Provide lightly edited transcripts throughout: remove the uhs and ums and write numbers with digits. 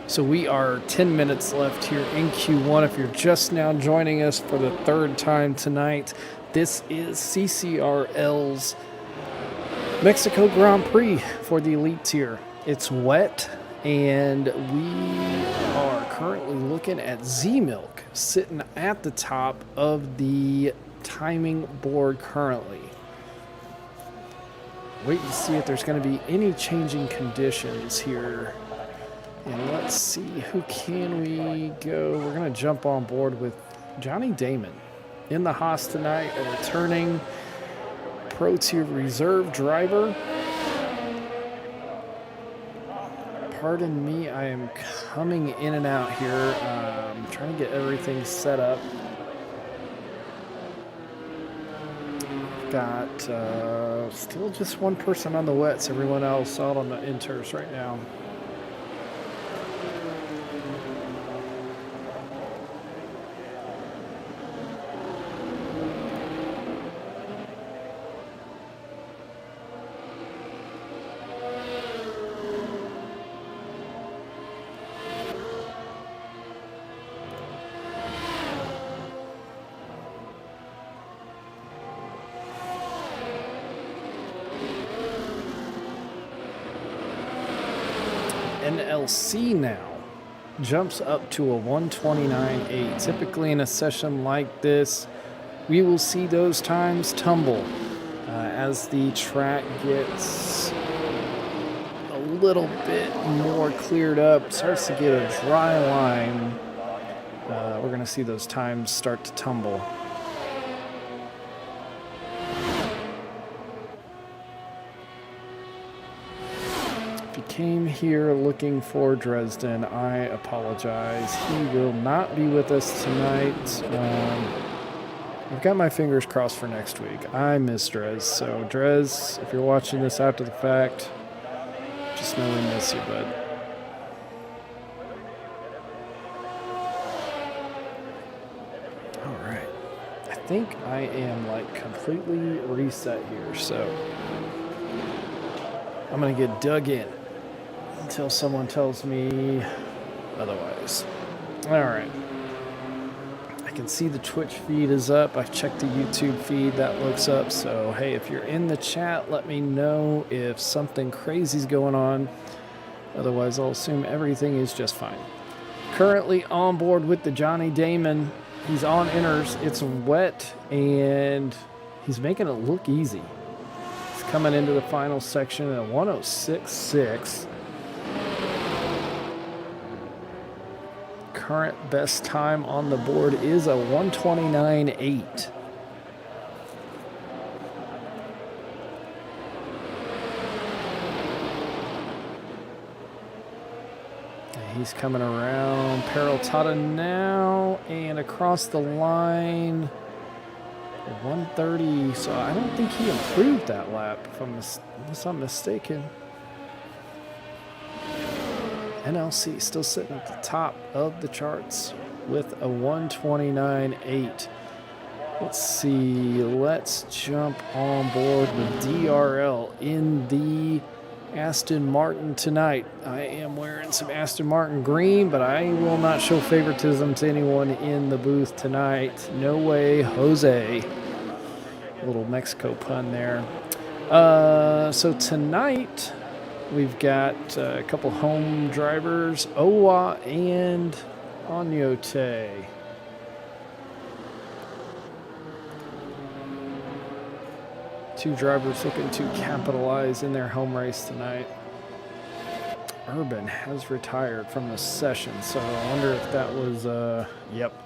So we are 10 minutes left here in Q1. If you're just now joining us for the third time tonight, this is CCRL's Mexico Grand Prix for the Elite tier. It's wet, and we are currently looking at Z-Milk sitting at the top of the timing board currently. Wait to see if there's going to be any changing conditions here. And let's see, who can we go? We're going to jump on board with Johnny Damon in the Haas tonight, a returning Pro Tier reserve driver. Pardon me, I am coming in and out here, trying to get everything set up. Got still just one person on the wets, everyone else out on the inters right now. NLC now jumps up to a 129.8. Typically in a session like this, we will see those times tumble as the track gets a little bit more cleared up, starts to get a dry line. We're going to see those times start to tumble. Came here looking for Dresden. I apologize. He will not be with us tonight. I've got my fingers crossed for next week. I miss Drez. So Drez, if you're watching this after the fact, just know we miss you, bud. All right. I think I am like completely reset here. So I'm going to get dug in until someone tells me otherwise. All right. I can see the Twitch feed is up. I've checked the YouTube feed. That looks up. So, hey, if you're in the chat, let me know if something crazy is going on. Otherwise, I'll assume everything is just fine. Currently on board with the Johnny Damon. He's on inners. It's wet, and he's making it look easy. He's coming into the final section at a 106.6. Current best time on the board is a 129.8. He's coming around Peraltada now and across the line 130. So I don't think he improved that lap, unless I'm mistaken. NLC still sitting at the top of the charts with a 129.8. Let's see. Let's jump on board with DRL in the Aston Martin tonight. I am wearing some Aston Martin green, but I will not show favoritism to anyone in the booth tonight. No way, Jose. A little Mexico pun there. So tonight, we've got a couple home drivers, Owa and Onyote. Two drivers looking to capitalize in their home race tonight. Urban has retired from the session, so I wonder if that was,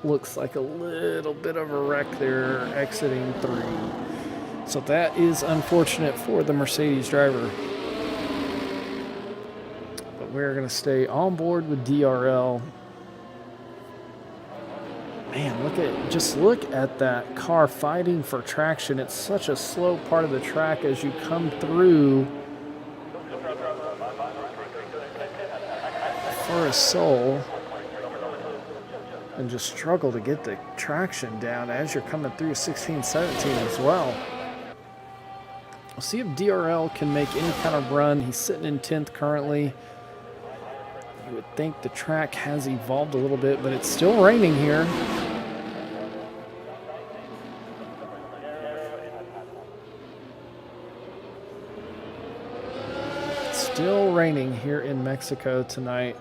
looks like a little bit of a wreck there exiting 3. So that is unfortunate for the Mercedes driver. We're going to stay on board with DRL. Man, just look at that car fighting for traction. It's such a slow part of the track as you come through for a soul and just struggle to get the traction down as you're coming through 16, 17 as well. We'll see if DRL can make any kind of run. He's sitting in 10th currently. You would think the track has evolved a little bit, but it's still raining here. Still raining here in Mexico tonight.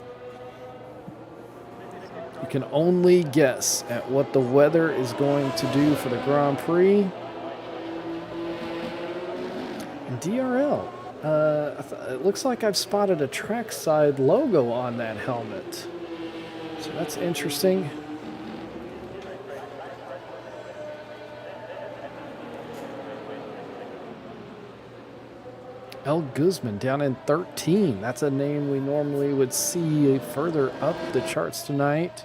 You can only guess at what the weather is going to do for the Grand Prix. And DRL, it looks like I've spotted a trackside logo on that helmet. So that's interesting. El Guzman down in 13. That's a name we normally would see further up the charts tonight.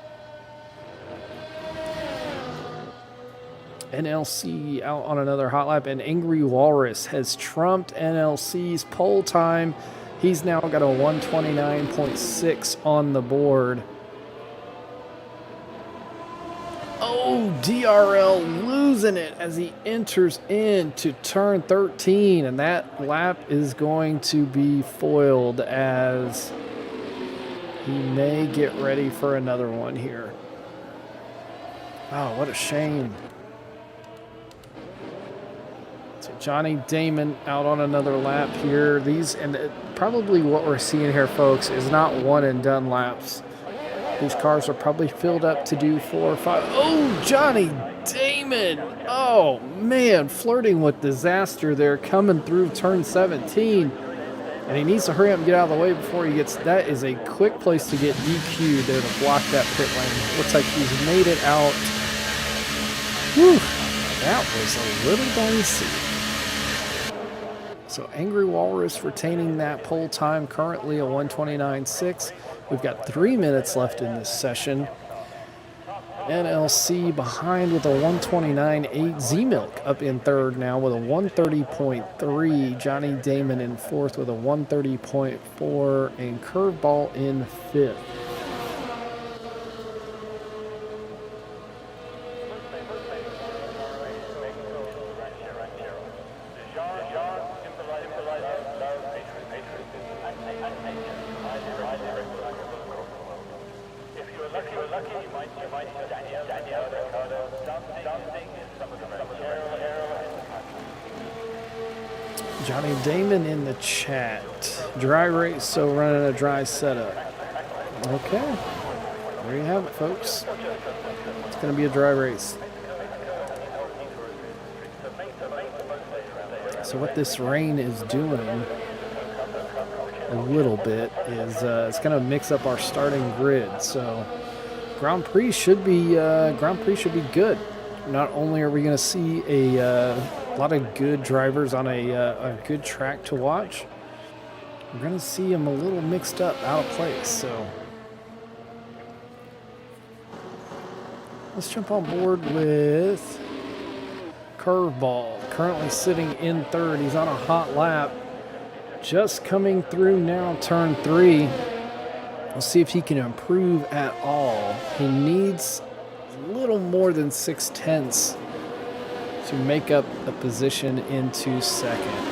NLC out on another hot lap, and Angry Walrus has trumped NLC's pole time. He's now got a 129.6 on the board. Oh, DRL losing it as he enters into turn 13, and that lap is going to be foiled as he may get ready for another one here. Oh, what a shame. So Johnny Damon out on another lap here. Probably what we're seeing here, folks, is not one and done laps. These cars are probably filled up to do 4 or 5. Oh, Johnny Damon. Oh, man, flirting with disaster there coming through turn 17. And he needs to hurry up and get out of the way before he gets... That is a quick place to get DQ'd there to block that pit lane. Looks like he's made it out. Whew, that was a little dicey. So Angry Walrus retaining that pole time, currently a 129.6. We've got 3 minutes left in this session. NLC behind with a 129.8. Z-Milk up in third now with a 130.3. Johnny Damon in fourth with a 130.4. And Curveball in fifth. Johnny Damon in the chat. Dry race, so running a dry setup. Okay. There you have it, folks. It's going to be a dry race. So what this rain is doing a little bit is it's going to mix up our starting grid. So Grand Prix should be good. Not only are we going to see a lot of good drivers on a good track to watch, we're going to see them a little mixed up, out of place. So let's jump on board with Curveball, currently sitting in third. He's on a hot lap, just coming through now, turn 3. We'll see if he can improve at all. He needs a little more than 6/10 to make up a position into second.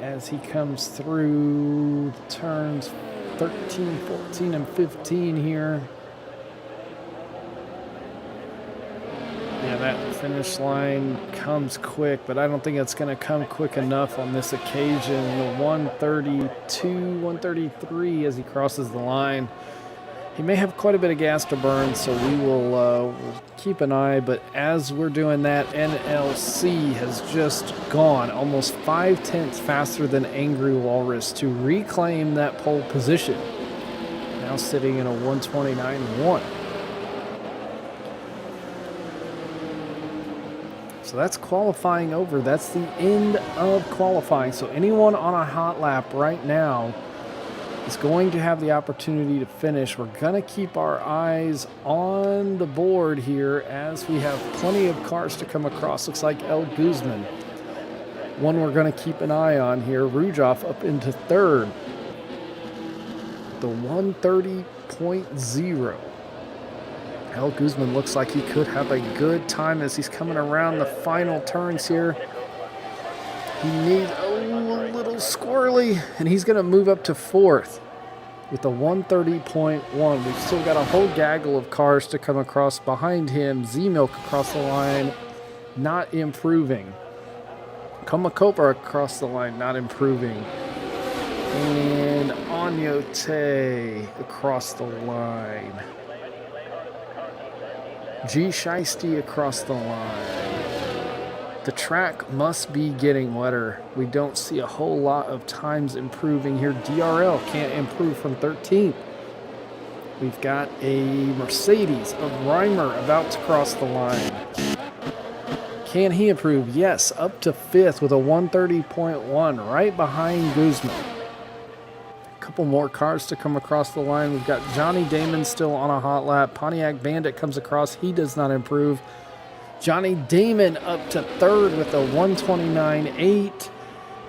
As he comes through turns 13, 14, and 15 here. Yeah, that finish line comes quick, but I don't think it's going to come quick enough on this occasion. The 132, 133 as he crosses the line. He may have quite a bit of gas to burn, so we will we'll keep an eye. But as we're doing that, NLC has just gone almost 5/10 faster than Angry Walrus to reclaim that pole position. Now sitting in a 129.1. So that's qualifying over. That's the end of qualifying. So anyone on a hot lap right now is going to have the opportunity to finish. We're going to keep our eyes on the board here as we have plenty of cars to come across. Looks like El Guzman, one we're going to keep an eye on here. Rujoff up into third. The 130.0. El Guzman looks like he could have a good time as he's coming around the final turns here. He needs a little squirrely, and he's going to move up to fourth with a 130.1. We've still got a whole gaggle of cars to come across behind him. Z-Milk across the line, not improving. Komakopa across the line, not improving. And Anyote across the line. G. Shiesty across the line. The track must be getting wetter. We don't see a whole lot of times improving here. DRL can't improve from 13th. We've got a Mercedes of Reimer about to cross the line. Can he improve? Yes, up to fifth with a 130.1, right behind Guzman. A couple more cars to come across the line. We've got Johnny Damon still on a hot lap. Pontiac Bandit comes across. He does not improve. Johnny Damon up to third with a 129.8.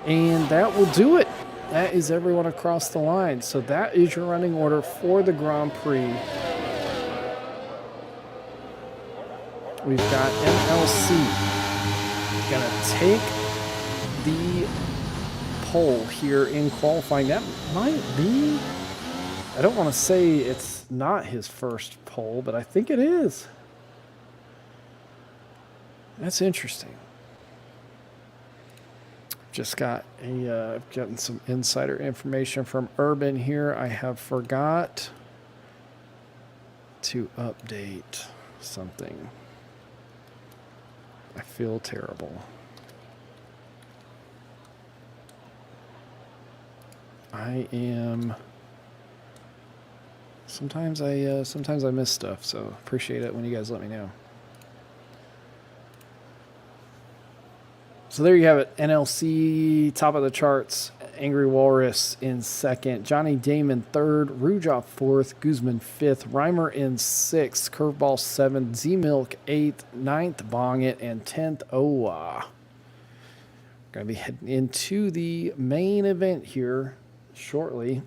And that will do it. That is everyone across the line. So that is your running order for the Grand Prix. We've got MLC going to take the pole here in qualifying. That might be, I don't want to say it's not his first pole, but I think it is. That's interesting. Just got I've gotten some insider information from Urban here. I have forgot to update something. I feel terrible. I am. Sometimes I miss stuff, so appreciate it when you guys let me know. So there you have it. NLC, top of the charts. Angry Walrus in second. Johnny Damon third. Rujoff fourth. Guzman fifth. Reimer in sixth. Curveball seventh. Z-Milk eighth. Ninth, Bong It. And 10th, Owa. Going to be heading into the main event here shortly.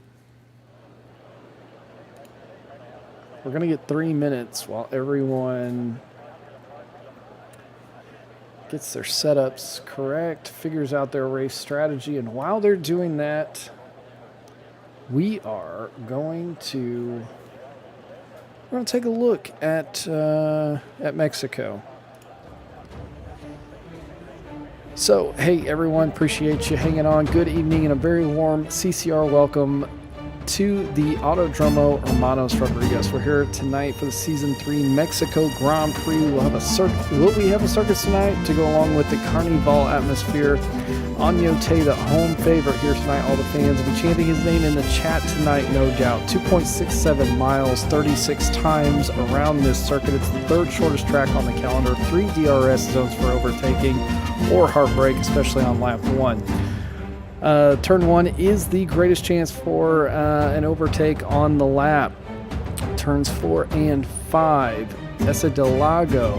We're going to get 3 minutes while everyone gets their setups correct, figures out their race strategy, and while they're doing that, we are going to take a look at Mex-i-co. So, hey everyone, appreciate you hanging on. Good evening and a very warm CCR welcome to the Autodromo Hermanos Rodriguez. We're here tonight for the Season 3 Mex-i-co Grand Prix. We'll have a circus tonight to go along with the Carnival atmosphere. Anyote, the home favorite here tonight. All the fans will be chanting his name in the chat tonight, no doubt. 2.67 miles, 36 times around this circuit. It's the third shortest track on the calendar. 3 DRS zones for overtaking or heartbreak, especially on lap 1. Turn 1 is the greatest chance for an overtake on the lap. Turns 4 and 5. Essa del Lago.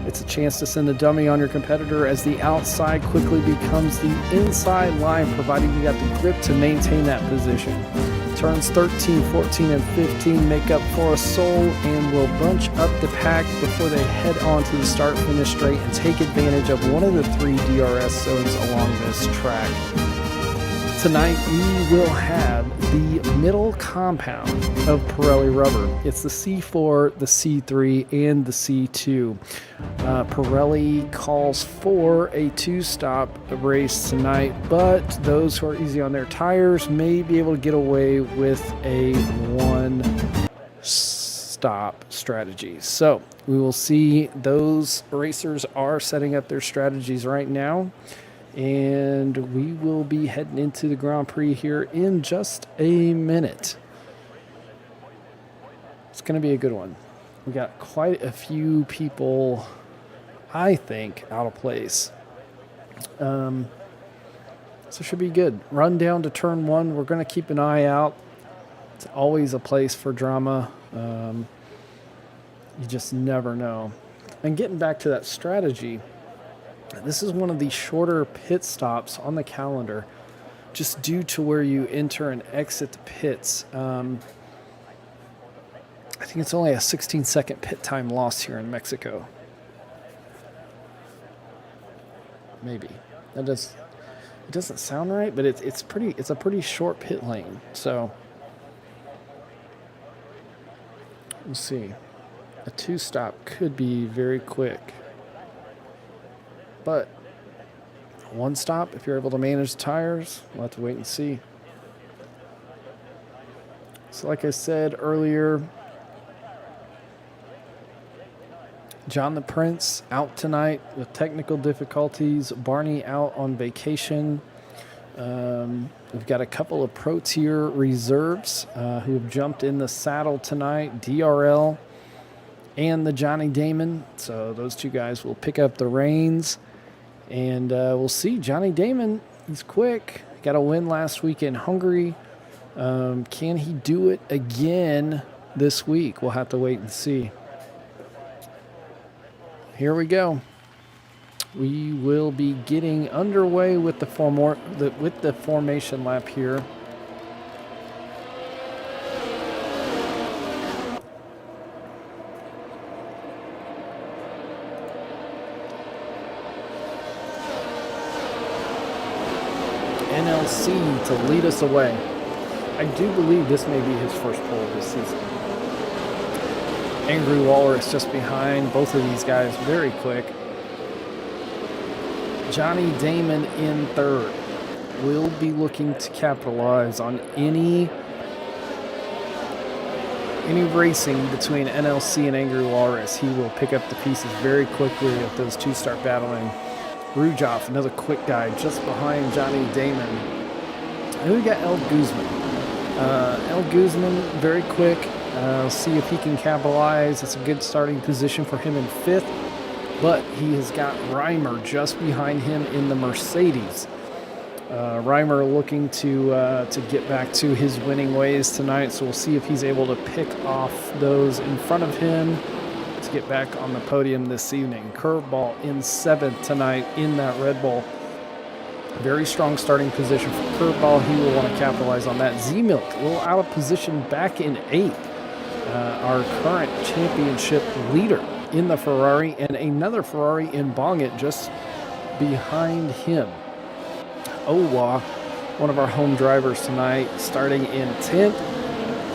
It's a chance to send the dummy on your competitor as the outside quickly becomes the inside line, providing you got the grip to maintain that position. Turns 13, 14, and 15 make up for a Sol and will bunch up the pack before they head on to the start-finish straight and take advantage of one of the 3 DRS zones along this track. Tonight, we will have the middle compound of Pirelli rubber. It's the C4, the C3, and the C2. Pirelli calls for a 2-stop race tonight, but those who are easy on their tires may be able to get away with a 1-stop strategy. So we will see. Those racers are setting up their strategies right now. And we will be heading into the Grand Prix here in just a minute. It's going to be a good one. We got quite a few people I think, out of place. So it should be good. Run down to turn one. We're going to keep an eye out. It's always a place for drama. You just never know. And getting back to that strategy, this is one of the shorter pit stops on the calendar, just due to where you enter and exit the pits. I think it's only a 16-second pit time loss here in Mexico. Maybe. It doesn't sound right, but it's a pretty short pit lane. So we'll see. A 2-stop could be very quick. But 1 stop, if you're able to manage the tires, we'll have to wait and see. So like I said earlier, John the Prince out tonight with technical difficulties. Barney out on vacation. We've got a couple of Pro Tier reserves who have jumped in the saddle tonight. DRL and the Johnny Damon. So those 2 guys will pick up the reins. And we'll see. Johnny Damon, he's quick. Got a win last week in Hungary. Can he do it again this week? We'll have to wait and see. Here we go. We will be getting underway with the formation lap here. NLC to lead us away. I do believe this may be his first pole this season. Angry Walrus just behind. Both of these guys very quick. Johnny Damon in third. Will be looking to capitalize on any racing between NLC and Angry Walrus. He will pick up the pieces very quickly if those 2 start battling. Rujoff, another quick guy, just behind Johnny Damon. And we got El Guzman. El Guzman, very quick. See if he can capitalize. It's a good starting position for him in 5th. But he has got Reimer just behind him in the Mercedes. Reimer looking to get back to his winning ways tonight. So we'll see if he's able to pick off those in front of him to get back on the podium this evening. Curveball in 7th tonight in that Red Bull. Very strong starting position for Curveball. He will want to capitalize on that. Z-Milk, a little out of position back in 8th. Our current championship leader in the Ferrari, and another Ferrari in Bongit just behind him. Owa, one of our home drivers tonight, starting in 10th.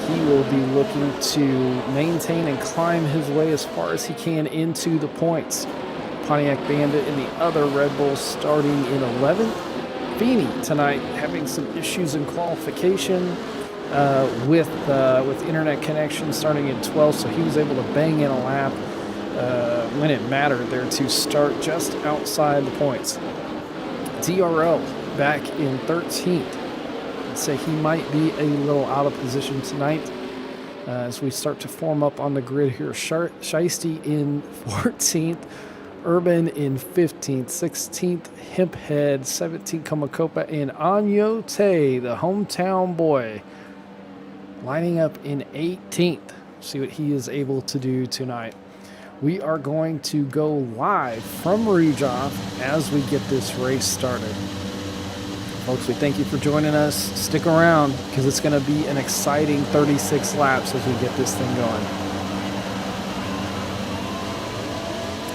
He will be looking to maintain and climb his way as far as he can into the points. Pontiac Bandit in the other Red Bull starting in 11th. Feeney tonight having some issues in qualification with internet connection starting in 12th, so he was able to bang in a lap when it mattered there to start just outside the points. DRL back in 13th. I'd say he might be a little out of position tonight as we start to form up on the grid here. Shiesty in 14th. Urban in 15th, 16th, Hemphead, 17th, Komakopa, and Anyote, the hometown boy, lining up in 18th. See what he is able to do tonight. We are going to go live from Rujoff as we get this race started. Folks, we thank you for joining us. Stick around because it's going to be an exciting 36 laps as we get this thing going.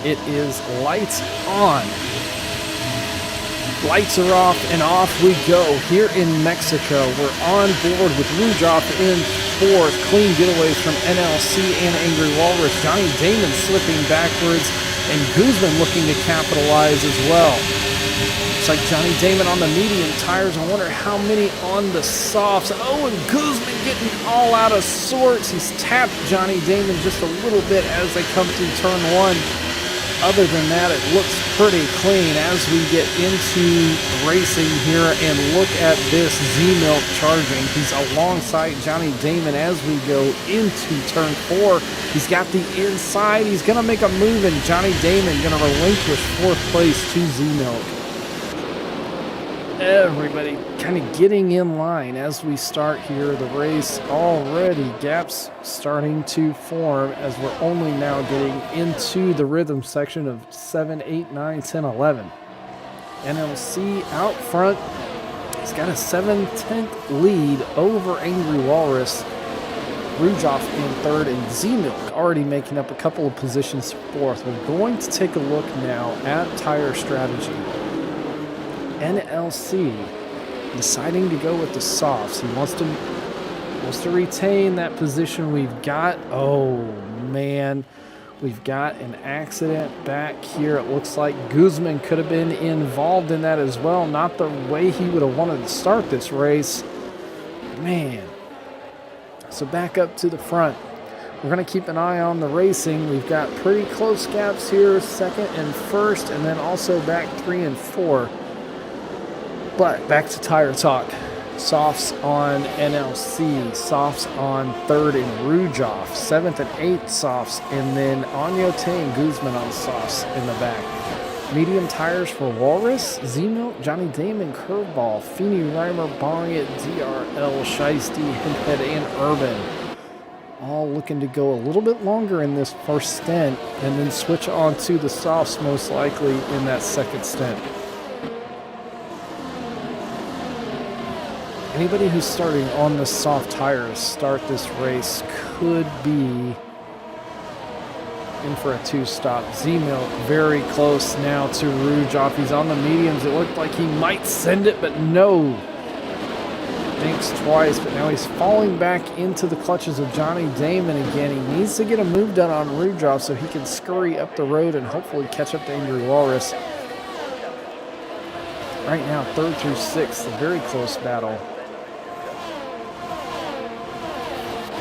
It is lights on. Lights are off, and off we go here in Mexico. We're on board with Rujoff in 4th. Clean getaways from NLC and Angry Walrus. Johnny Damon slipping backwards, and Guzman looking to capitalize as well. It's like Johnny Damon on the medium tires. I wonder how many on the softs. Oh, and Guzman getting all out of sorts. He's tapped Johnny Damon just a little bit as they come through turn 1. other than that, it looks pretty clean as we get into racing here. And look at this Z-Milk charging. He's alongside Johnny Damon as we go into turn 4. He's got the inside. He's going to make a move, and Johnny Damon going to relinquish 4th place to Z-Milk. Everybody kind of getting in line as we start here. The race already, gaps starting to form as we're only now getting into the rhythm section of 7, 8, 9, 10, 11. NLC out front. He's got a 7/10 lead over Angry Walrus. Rujoff in 3rd, and Z-Milk already making up a couple of positions 4th. We're going to take a look now at tire strategy. NLC deciding to go with the softs. He wants to retain that position. We've got, oh man, we've got an accident back here. It looks like Guzman could have been involved in that as well. Not the way he would have wanted to start this race. Man. So back up to the front. We're going to keep an eye on the racing. We've got pretty close gaps here, 2nd and 1st, and then also back 3 and 4. But back to tire talk. Softs on NLC, softs on 3rd and Rujoff, 7th and 8th softs, and then Anyote and Guzman on softs in the back. Medium tires for Walrus, Z-Milk, Johnny Damon, Curveball, Feeney, Reimer, Bongit, DRL, Shiesty, Hemphead, and Urban. All looking to go a little bit longer in this first stint and then switch on to the softs most likely in that 2nd stint. Anybody who's starting on the soft tires start this race could be in for a 2-stop. Z-Milk very close now to Rujoff. He's on the mediums. It looked like he might send it, but no. Thinks twice, but now he's falling back into the clutches of Johnny Damon again. He needs to get a move done on Rujoff so he can scurry up the road and hopefully catch up to Angry Walrus. Right now, 3rd through 6th, a very close battle.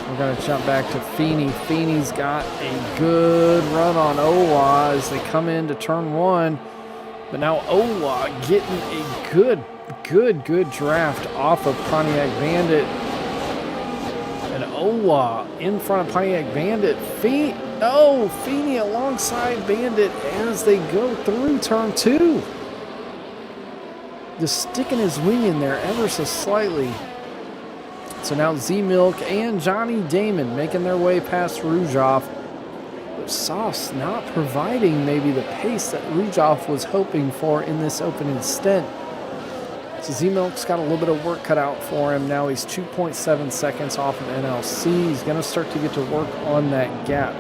We're going to jump back to Feeney. Feeney's got a good run on Owa as they come into turn 1. But now Owa getting a good draft off of Pontiac Bandit. And Owa in front of Pontiac Bandit. Feeney alongside Bandit as they go through turn 2. Just sticking his wing in there ever so slightly. So now Z-Milk and Johnny Damon making their way past Rujoff. But Sauce not providing maybe the pace that Rujoff was hoping for in this opening stint. So Z-Milk's got a little bit of work cut out for him. Now he's 2.7 seconds off of NLC. He's going to start to get to work on that gap.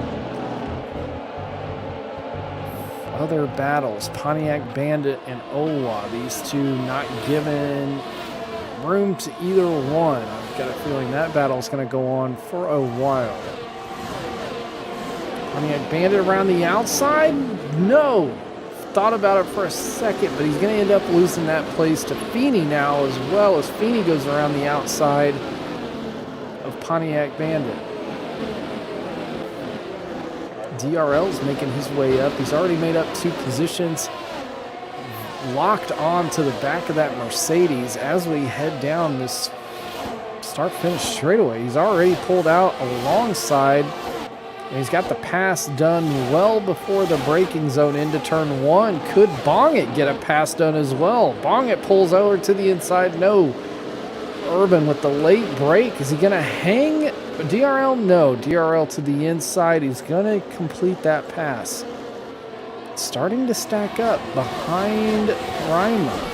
Other battles, Pontiac Bandit and Owa. These two not given room to either one. I've got a feeling that battle is going to go on for a while. Pontiac Bandit around the outside? No. Thought about it for a second, but he's going to end up losing that place to Feeney now, as well as Feeney goes around the outside of Pontiac Bandit. DRL's making his way up. He's already made up 2 positions. Locked on to the back of that Mercedes as we head down this start-finish straightaway. He's already pulled out alongside, and he's got the pass done well before the braking zone into turn 1. Could Bongit get a pass done as well? Bongit pulls over to the inside. No. Urban with the late break. Is he going to hang DRL? No. DRL to the inside. He's going to complete that pass. Starting to stack up behind Reimer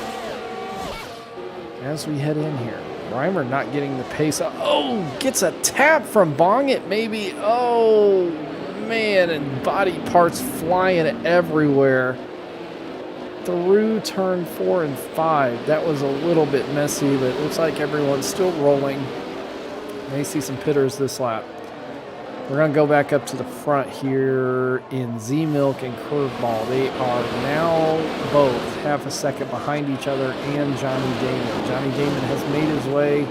as we head in here. Reimer not getting the pace. Oh, gets a tap from Bongit maybe. Oh, man, and body parts flying everywhere. Through turn 4 and 5. That was a little bit messy, but it looks like everyone's still rolling. May see some pitters this lap. We're going to go back up to the front here in Z-Milk and Curveball. They are now both half a second behind each other and Johnny Damon. Johnny Damon has made his way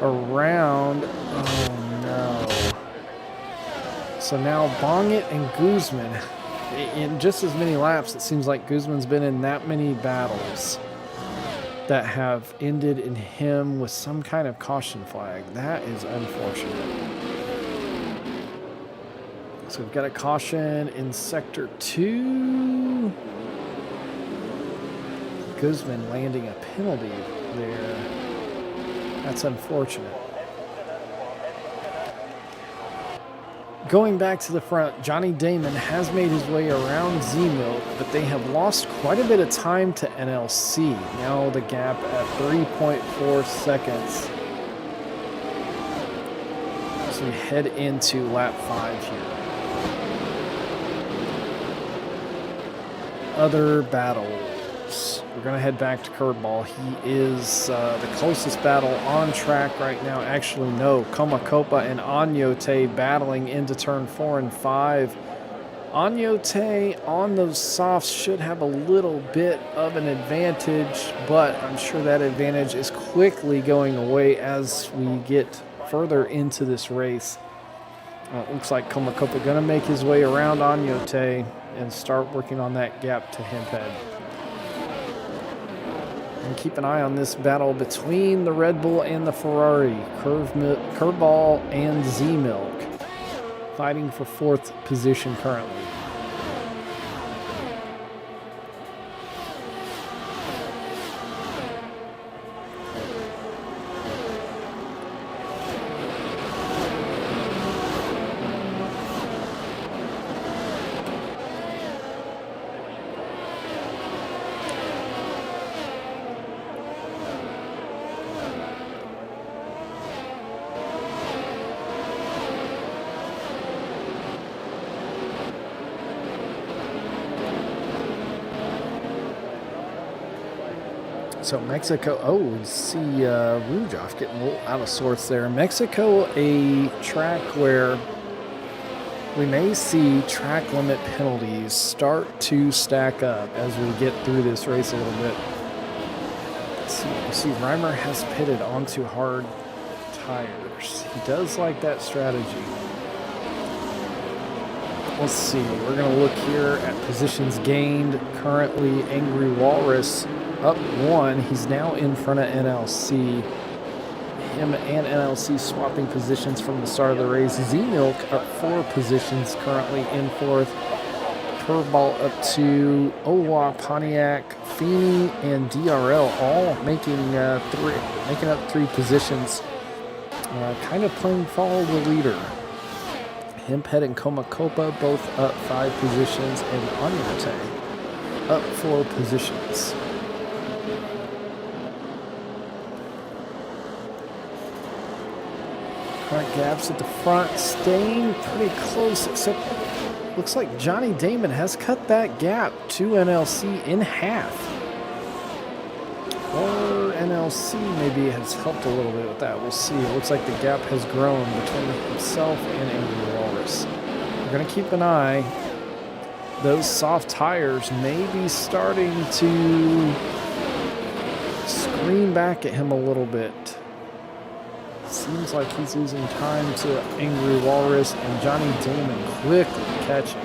around. Oh, no. So now Bongit and Guzman in just as many laps, it seems like Guzman's been in that many battles that have ended in him with some kind of caution flag. That is unfortunate. So we've got a caution in Sector 2. Guzman landing a penalty there. That's unfortunate. Going back to the front, Johnny Damon has made his way around Z-Milk, but they have lost quite a bit of time to NLC. Now the gap at 3.4 seconds. So we head into lap 5 here. Other battles. We're going to head back to Curveball. He is the closest battle on track right now. Actually, no. Komakopa and Anyote battling into turn 4 and 5. Anyote on those softs should have a little bit of an advantage, but I'm sure that advantage is quickly going away as we get further into this race. It looks like Komakopa going to make his way around Anyote and start working on that gap to Hemphead. And keep an eye on this battle between the Red Bull and the Ferrari, Curveball and Z-Milk, fighting for 4th position currently. So Mex-i-co, we see Rujoff getting a little out of sorts there. Mex-i-co, a track where we may see track limit penalties start to stack up as we get through this race a little bit. You see Reimer has pitted onto hard tires. He does like that strategy. Let's see, we're going to look here at positions gained. Currently, Angry Walrus up 1. He's now in front of NLC. Him and NLC swapping positions from the start of the race. Z-Milk up 4 positions, currently in 4th. Curveball up to Owa, Pontiac, Feeney, and DRL all making up 3 positions. Kind of playing follow the leader. Hemphead and Komakopa both up 5 positions, and Anyote up 4 positions. Current gaps at the front staying pretty close, except looks like Johnny Damon has cut that gap to NLC in half. Or NLC maybe has helped a little bit with that. We'll see. It looks like the gap has grown between himself and Angry Walrus. We're going to keep an eye. Those soft tires may be starting to scream back at him a little bit. Seems like he's losing time to Angry Walrus, and Johnny Damon quickly catching.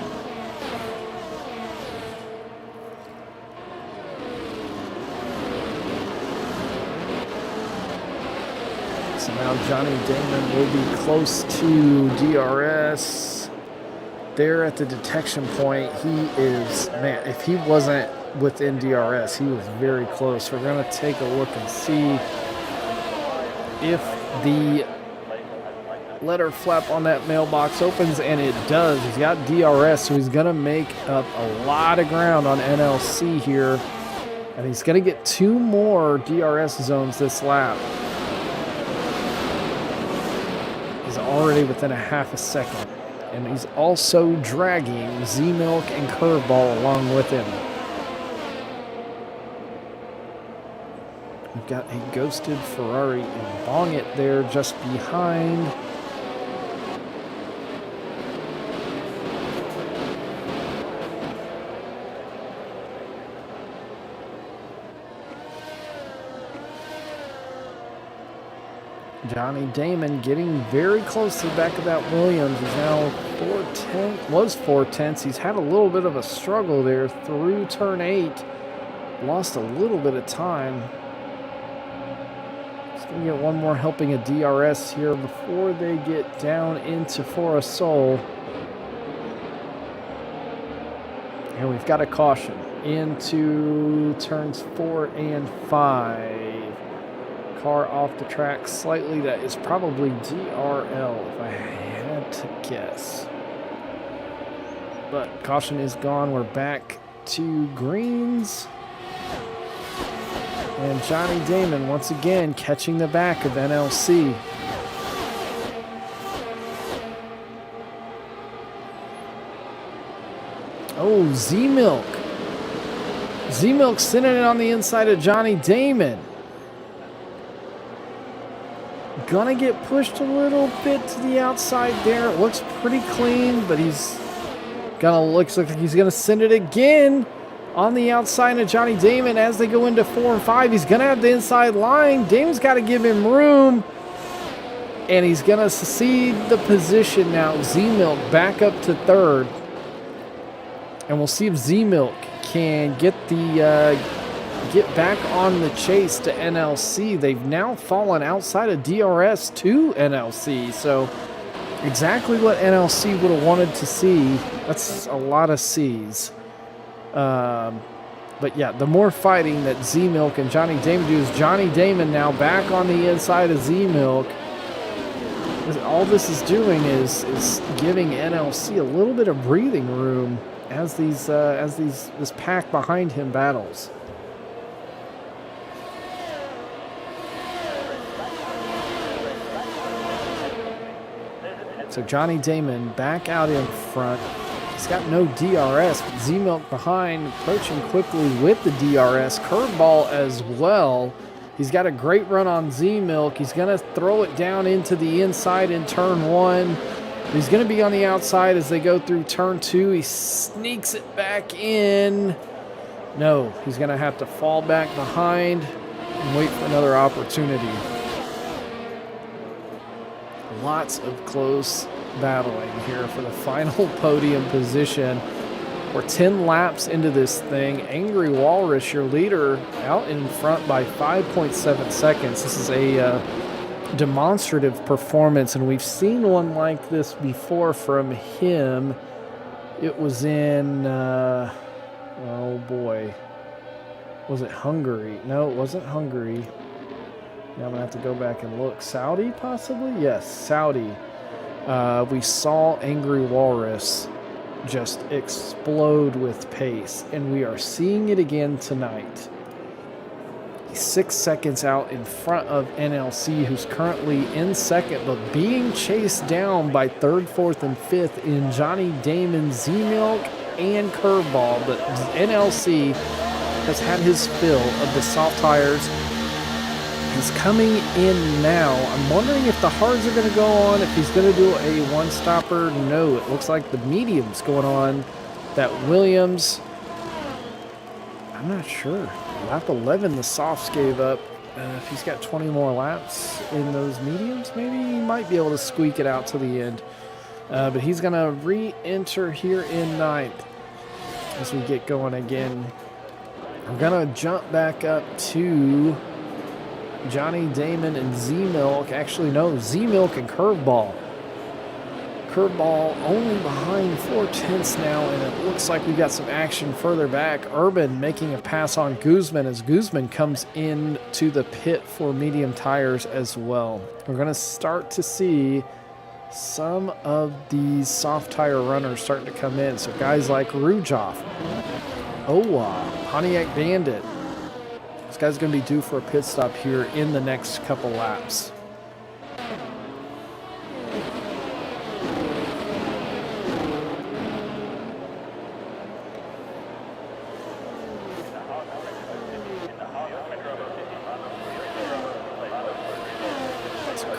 So now Johnny Damon will be close to DRS. There at the detection point, he is, man, if he wasn't within DRS, he was very close. We're going to take a look and see if the letter flap on that mailbox opens, and it does. He's got DRS, so he's going to make up a lot of ground on NLC here, and he's going to get 2 more DRS zones this lap. He's already within a half a second, and he's also dragging Z-Milk and Curveball along with him. We've got a ghosted Ferrari and Bong It there just behind. Johnny Damon getting very close to the back of that Williams. He's now 4/10. He's had a little bit of a struggle there through turn 8. Lost a little bit of time. He's going to get one more helping of DRS here before they get down into For a Soul. And we've got a caution into turns 4 and 5. Car off the track slightly. That is probably DRL if I had to guess. But caution is gone. We're back to greens. And Johnny Damon once again catching the back of NLC. Oh, Z-Milk. Z-Milk sending it on the inside of Johnny Damon. Gonna get pushed a little bit to the outside there. It looks pretty clean, but he's looks like he's gonna send it again on the outside of Johnny Damon as they go into 4 and 5. He's gonna have the inside line. Damon's got to give him room, and he's gonna cede the position now. Z-Milk back up to 3rd, and we'll see if Z-Milk can get back on the chase to NLC. They've now fallen outside of DRS to NLC, so exactly what NLC would have wanted to see. That's a lot of C's. But yeah, the more fighting that Z-Milk and Johnny Damon do is Johnny Damon now back on the inside of Z-Milk. All this is doing is giving NLC a little bit of breathing room as this pack behind him battles. So Johnny Damon back out in front. He's got no DRS, but Z-Milk behind, approaching quickly with the DRS. Curveball as well. He's got a great run on Z-Milk. He's going to throw it down into the inside in turn 1. He's going to be on the outside as they go through turn 2. He sneaks it back in. No, he's going to have to fall back behind and wait for another opportunity. Lots of close battling here for the final podium position. We're 10 laps into this thing. Angry Walrus, your leader, out in front by 5.7 seconds. This is a demonstrative performance, and we've seen one like this before from him. It was in, oh boy, was it Hungary? No, it wasn't Hungary. Now I'm going to have to go back and look. Saudi, possibly? Yes, Saudi. We saw Angry Walrus just explode with pace, and we are seeing it again tonight. He's 6 seconds out in front of NLC, who's currently in second, but being chased down by 3rd, 4th, and 5th in Johnny Damon, Z-Milk, and Curveball. But NLC has had his fill of the soft tires. He's coming in now. I'm wondering if the hards are going to go on, if he's going to do a one-stopper. No, it looks like the medium's going on. That Williams, I'm not sure. Lap 11, the softs gave up. If he's got 20 more laps in those mediums, maybe he might be able to squeak it out to the end. But he's going to re-enter here in 9th as we get going again. I'm going to jump back up to Johnny Damon and Z-Milk. Actually, no, Z-Milk and Curveball. Curveball only behind 4/10 now, and it looks like we got some action further back. Urban making a pass on Guzman as Guzman comes in to the pit for medium tires as well. We're going to start to see some of these soft tire runners starting to come in. So guys like Rujoff, Pontiac Bandit. This guy's going to be due for a pit stop here in the next couple laps.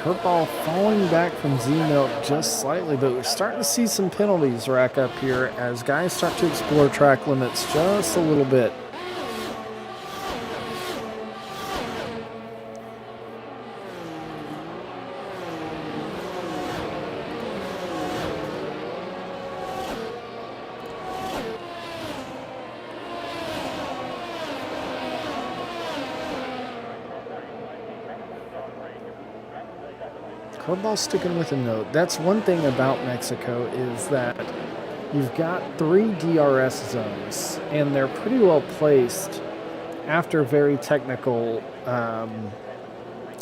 Curveball falling back from Z-Milk just slightly, but we're starting to see some penalties rack up here as guys start to explore track limits just a little bit. Curveball sticking with a note. That's one thing about Mex-i-co is that you've got 3 DRS zones, and they're pretty well placed after very technical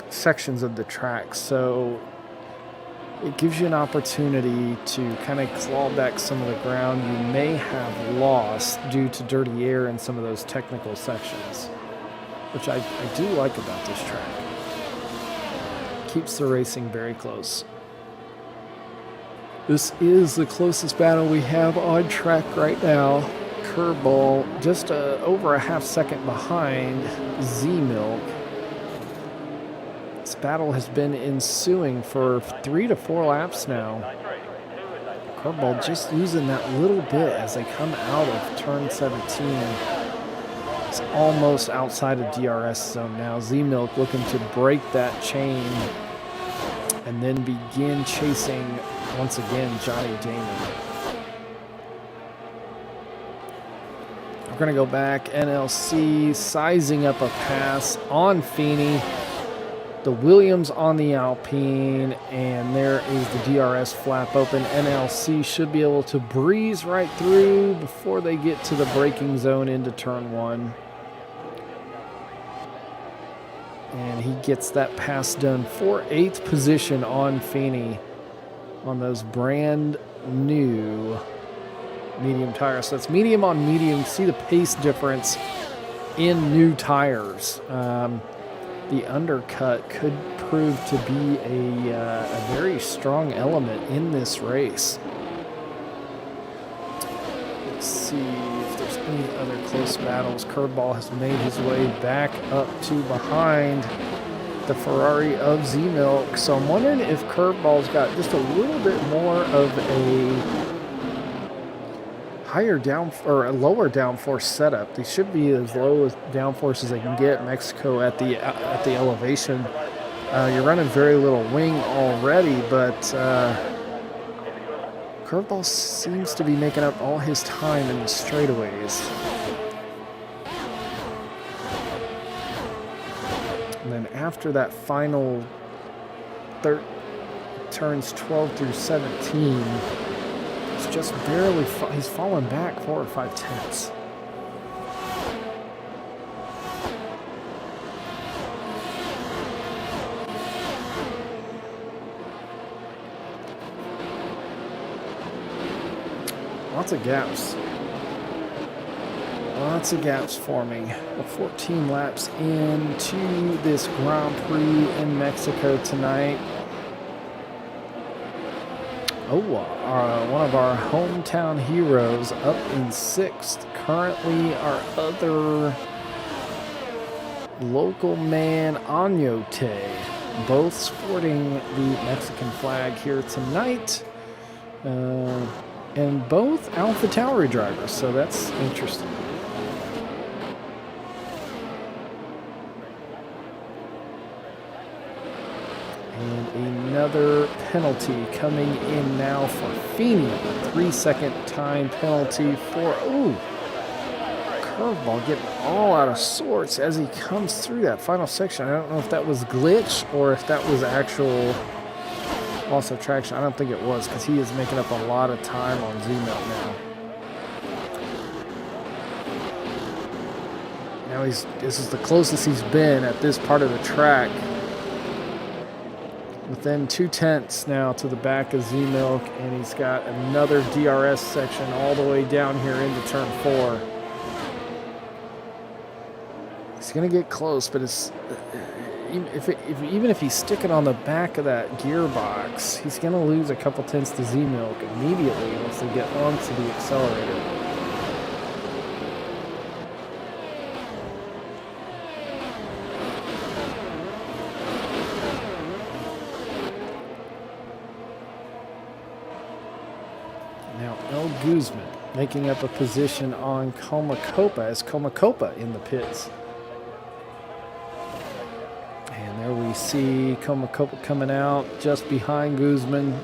sections of the track. So it gives you an opportunity to kind of claw back some of the ground you may have lost due to dirty air in some of those technical sections, which I do like about this track. Keeps the racing very close. This is the closest battle we have on track right now. Curveball just over a half second behind Z-Milk. This battle has been ensuing for 3 to 4 laps now. Curveball just losing that little bit as they come out of turn 17. It's almost outside of DRS zone now. Z-Milk looking to break that chain and then begin chasing once again Johnny Damon. We're going to go back. NLC sizing up a pass on Feeney. The Williams on the Alpine, and there is the DRS flap open. NLC should be able to breeze right through before they get to the braking zone into turn 1. And he gets that pass done for 8th position on Feeney on those brand new medium tires. So that's medium on medium. See the pace difference in new tires. The undercut could prove to be a very strong element in this race. Let's see if there's any other close battles. Curveball has made his way back up to behind the Ferrari of Z-Milk. So I'm wondering if Curveball's got just a little bit more of a higher down or a lower downforce setup. They should be as low as downforce as they can get. Mex-i-co at the elevation. You're running very little wing already, but Curveball seems to be making up all his time in the straightaways. And then after that final turns 12 through 17, it's just barely, he's fallen back 4 or 5 tenths. Lots of gaps. Lots of gaps forming. We're 14 laps into this Grand Prix in Mex-i-co tonight. Oh, one of our hometown heroes up in 6th. Currently, our other local man, Añote, both sporting the Mexican flag here tonight. And both AlphaTauri drivers, so that's interesting. And another penalty coming in now for Feeney. 3-second time penalty for, Curveball getting all out of sorts as he comes through that final section. I don't know if that was glitch or if that was actual loss of traction. I don't think it was, because he is making up a lot of time on Z-Milk now. Now this is the closest he's been at this part of the track. Within 2 tenths now to the back of Z-Milk, and he's got another DRS section all the way down here into turn 4. He's going to get close, but it's even if he's sticking on the back of that gearbox, he's going to lose a couple tenths to Z-Milk immediately once they get onto the accelerator. Now El Guzman making up a position on Comacopa as Comacopa in the pits. And there we see Comacopa coming out just behind Guzman.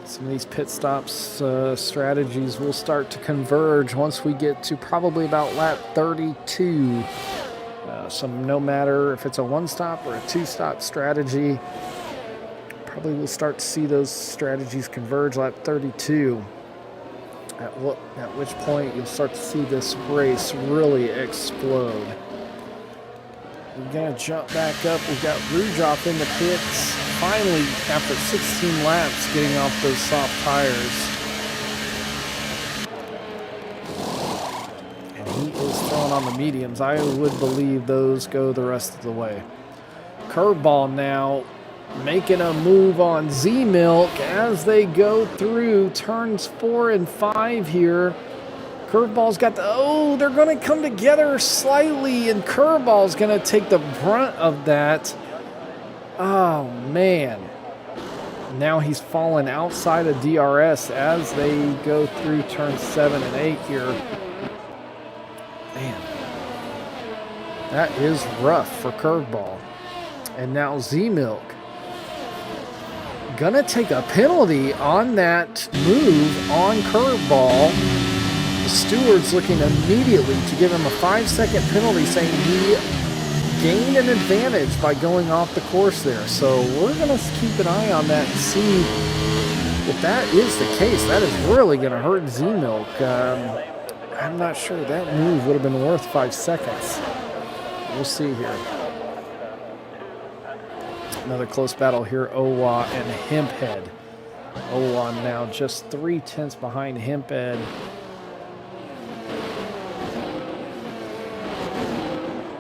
Some of these pit stops strategies will start to converge once we get to probably about lap 32. So no matter if it's a one-stop or a two-stop strategy, probably we'll start to see those strategies converge lap 32. At which point you'll start to see this race really explode. We're going to jump back up. We've got Rudolph in the pits. Finally, after 16 laps, getting off those soft tires. And he is throwing on the mediums. I would believe those go the rest of the way. Curveball now making a move on Z-Milk as they go through turns 4 and 5 here. Curveball's got the, they're going to come together slightly, and Curveball's going to take the brunt of that. Oh, man. Now he's fallen outside of DRS as they go through turns 7 and 8 here. Man, that is rough for Curveball. And now Z-Milk gonna take a penalty on that move on Curveball. The steward's looking immediately to give him a 5-second penalty, saying he gained an advantage by going off the course there. So we're gonna keep an eye on that and see if that is the case. That is really gonna hurt Z-Milk. I'm not sure that move would have been worth 5 seconds. We'll see here. Another close battle here, Owa and Hemphead. Owa now just 3/10 behind Hemphead.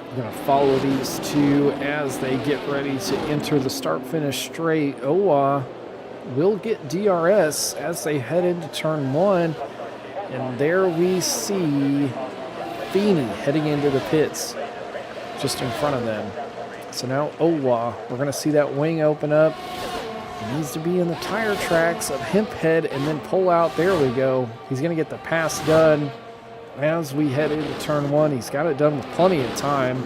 I'm going to follow these two as they get ready to enter the start-finish straight. Owa will get DRS as they head into turn 1. And there we see Feeney heading into the pits just in front of them. So now Owa, we're going to see that wing open up. He needs to be in the tire tracks of Hemphead and then pull out. There we go. He's going to get the pass done as we head into turn 1. He's got it done with plenty of time.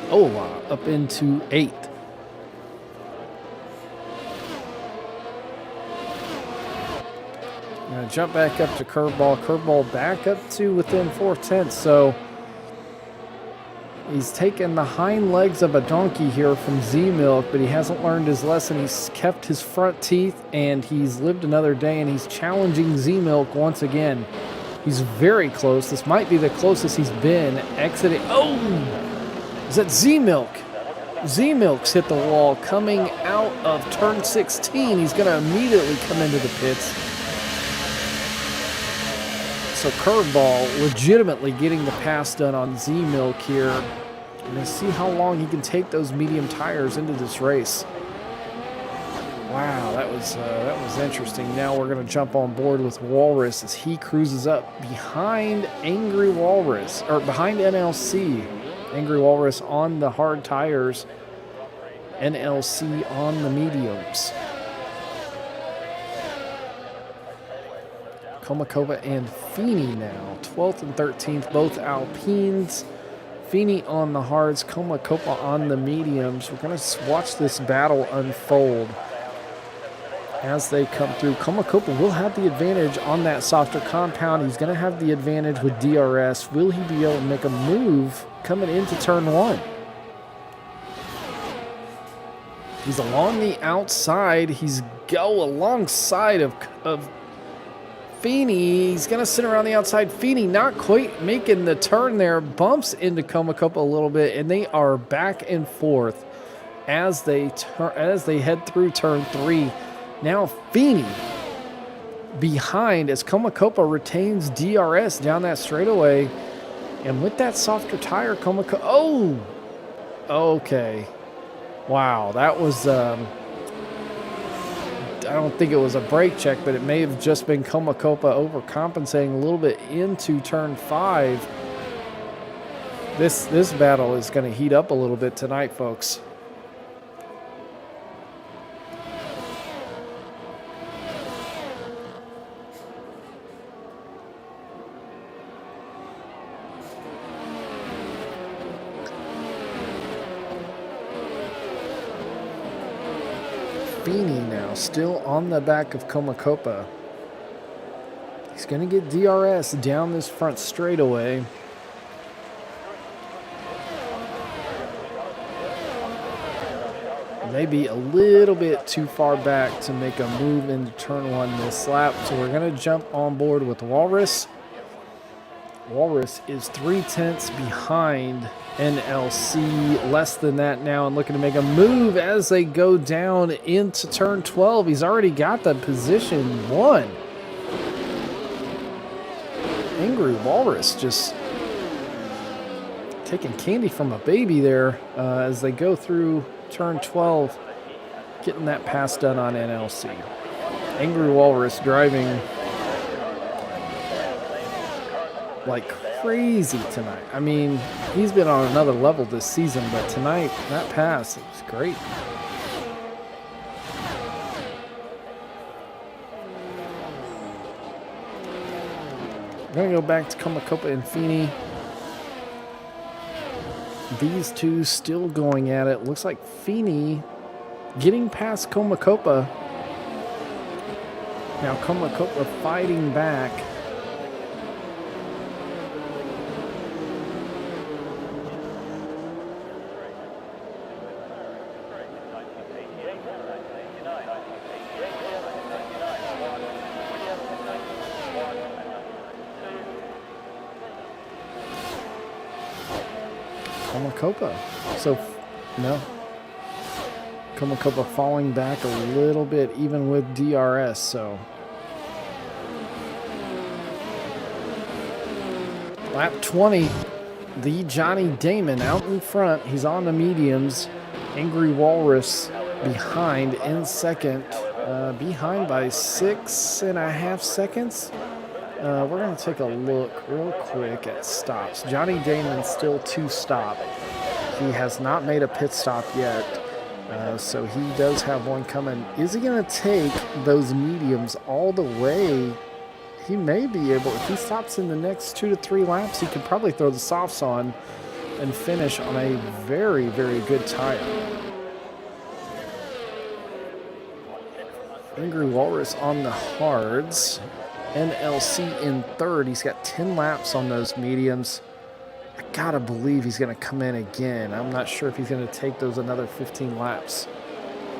Owa up into 8th. I'm going to jump back up to Curveball. Curveball back up to within 4/10. So he's taken the hind legs of a donkey here from Z-Milk, but he hasn't learned his lesson. He's kept his front teeth, and he's lived another day, and he's challenging Z-Milk once again. He's very close. This might be the closest he's been exiting. Oh! Is that Z-Milk? Z-Milk's hit the wall coming out of turn 16. He's going to immediately come into the pits. So Curveball legitimately getting the pass done on Z-Milk here. And let's see how long he can take those medium tires into this race. Wow, that was interesting. Now we're going to jump on board with Walrus as he cruises up behind Angry Walrus, or behind NLC. Angry Walrus on the hard tires, NLC on the mediums. Comacopa and Feeney now, 12th and 13th, both Alpines. Feeney on the hards, Comacopa on the mediums. We're going to watch this battle unfold as they come through. Comacopa will have the advantage on that softer compound. He's going to have the advantage with DRS. Will he be able to make a move coming into turn 1? He's along the outside. He's go alongside of Feeney. He's going to sit around the outside. Feeney not quite making the turn there. Bumps into Comacopa a little bit, and they are back and forth as they head through turn 3. Now Feeney behind as Comacopa retains DRS down that straightaway. And with that softer tire, Comacopa... Oh! Okay. Wow, that was... I don't think it was a brake check, but it may have just been Comacopa overcompensating a little bit into turn 5. This battle is going to heat up a little bit tonight, folks. Feeney now still on the back of Comacopa. He's going to get DRS down this front straightaway. Maybe a little bit too far back to make a move into turn one this lap. So we're going to jump on board with Walrus. Walrus is 3/10 behind NLC, less than that now, and looking to make a move as they go down into turn 12. He's already got the position one. Angry Walrus just taking candy from a baby there as they go through turn 12, getting that pass done on NLC. Angry Walrus driving like crazy tonight. I mean, he's been on another level this season, but tonight, that pass, it was great. We're going to go back to Komakopa and Feeney. These two still going at it. Looks like Feeney getting past Komakopa. Now Komakopa fighting back. Komakopa. So, no. Komakopa falling back a little bit, even with DRS. So, lap 20, the Johnny Damon out in front. He's on the mediums. Angry Walrus behind in second. Behind by 6.5 seconds. We're going to take a look real quick at stops. Johnny Damon still 2-stop. He has not made a pit stop yet, so he does have one coming. Is he going to take those mediums all the way? He may be able. If he stops in the next 2 to 3 laps, he could probably throw the softs on and finish on a very, very good tire. Angry Walrus on the hards. NLC in third. He's got 10 laps on those mediums. I gotta believe he's gonna come in again. I'm not sure if he's gonna take those another 15 laps,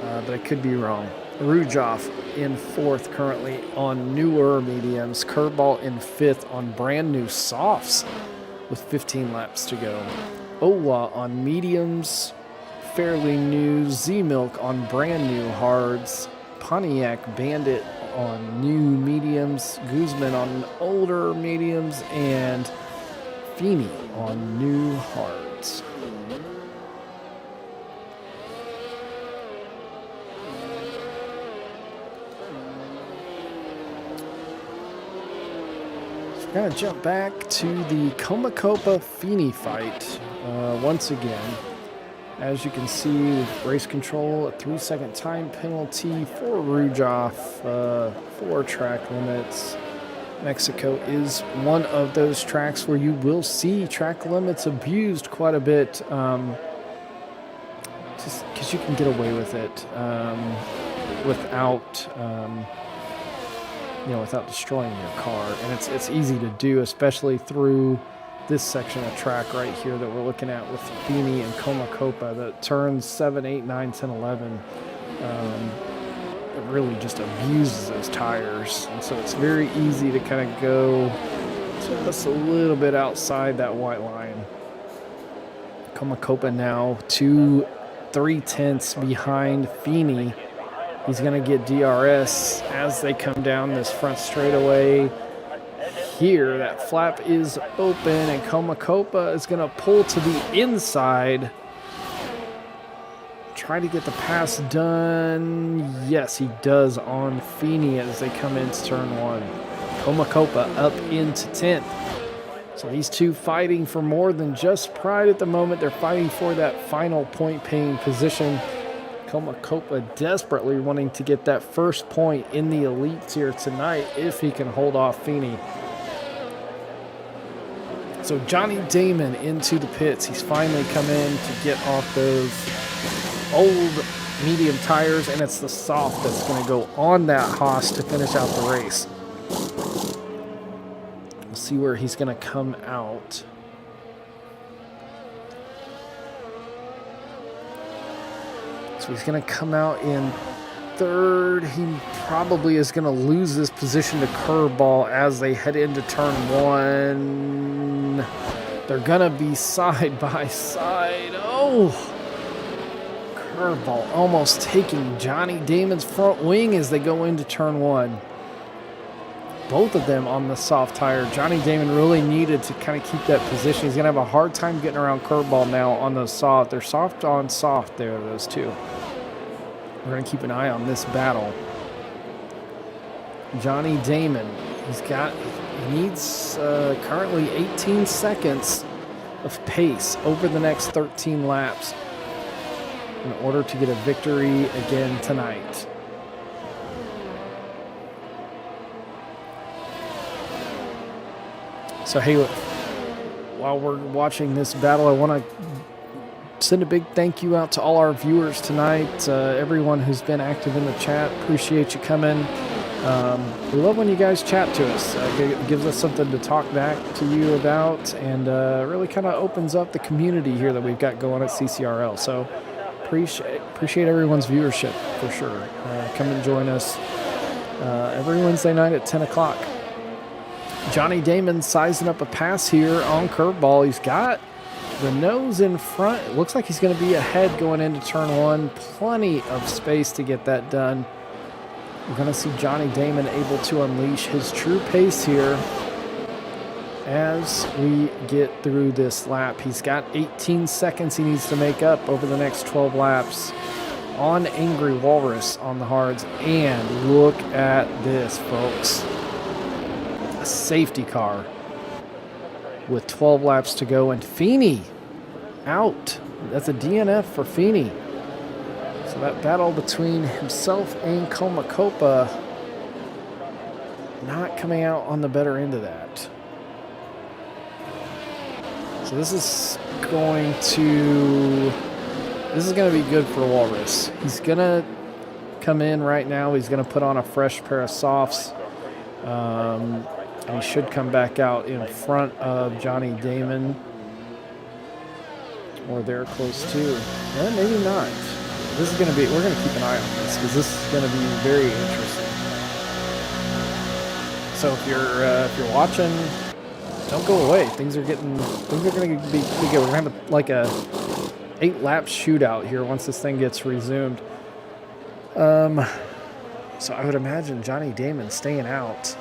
but I could be wrong. Rujoff in fourth currently on newer mediums. Curveball in fifth on brand new softs with 15 laps to go. Owa on mediums, fairly new. Z-Milk on brand new hards. Pontiac Bandit on new mediums, Guzman on older mediums, and Feeney on new hards. So we're going to jump back to the Komakopa Feeney fight once again. As you can see, with race control, a 3-second time penalty for Rujoff, 4 track limits. Mex-i-Co is one of those tracks where you will see track limits abused quite a bit, just because you can get away with it without, without destroying your car, and it's easy to do, especially through this section of track right here that we're looking at with Feeney and Komakopa, that turns 7, 8, 9, 10, 11. It really just abuses those tires. And so it's very easy to kind of go just a little bit outside that white line. Komakopa now 2 3/10 behind Feeney. He's going to get DRS as they come down this front straightaway. Here, that flap is open, and Komakopa is going to pull to the inside. Try to get the pass done. Yes, he does on Feeney as they come into turn 1. Komakopa up into 10th. So these two fighting for more than just pride at the moment. They're fighting for that final point-paying position. Komakopa desperately wanting to get that first point in the elites here tonight if he can hold off Feeney. So Johnny Damon into the pits. He's finally come in to get off those old medium tires, and it's the soft that's going to go on that Haas to finish out the race. We'll see where he's going to come out. So he's going to come out in third. He probably is going to lose this position to curveball as they head into turn one. They're going to be side by side. Oh! Curveball almost taking Johnny Damon's front wing as they go into turn one. Both of them on the soft tire. Johnny Damon really needed to kind of keep that position. He's going to have a hard time getting around curveball now on those soft. They're soft on soft there, those two. We're going to keep an eye on this battle. Johnny Damon, he needs currently 18 seconds of pace over the next 13 laps in order to get a victory again tonight. So, hey, while we're watching this battle, I want to send a big thank you out to all our viewers tonight, everyone who's been active in the chat. Appreciate you coming. We love when you guys chat to us. It gives us something to talk back to you about, and really kind of opens up the community here that we've got going at CCRL. So appreciate everyone's viewership for sure. Come and join us every Wednesday night at 10 o'clock. Johnny Damon sizing up a pass here on curveball. He's got the nose in front. It looks like he's going to be ahead going into turn one. Plenty of space to get that done. We're going to see Johnny Damon able to unleash his true pace here as we get through this lap. He's got 18 seconds he needs to make up over the next 12 laps on Angry Walrus on the hards. And look at this, folks. A safety car with 12 laps to go, and Feeney out. That's a DNF for Feeney. So that battle between himself and Comacopa not coming out on the better end of that. So this is going to be good for Walrus. He's going to come in right now. He's going to put on a fresh pair of softs. And he should come back out in front of Johnny Damon. Or they're close to. Well, maybe not. This is going to be, we're going to keep an eye on this because this is going to be very interesting. So if you're watching, don't go away. Things are going to be good. We're going to have like a 8-lap shootout here once this thing gets resumed. So I would imagine Johnny Damon staying out.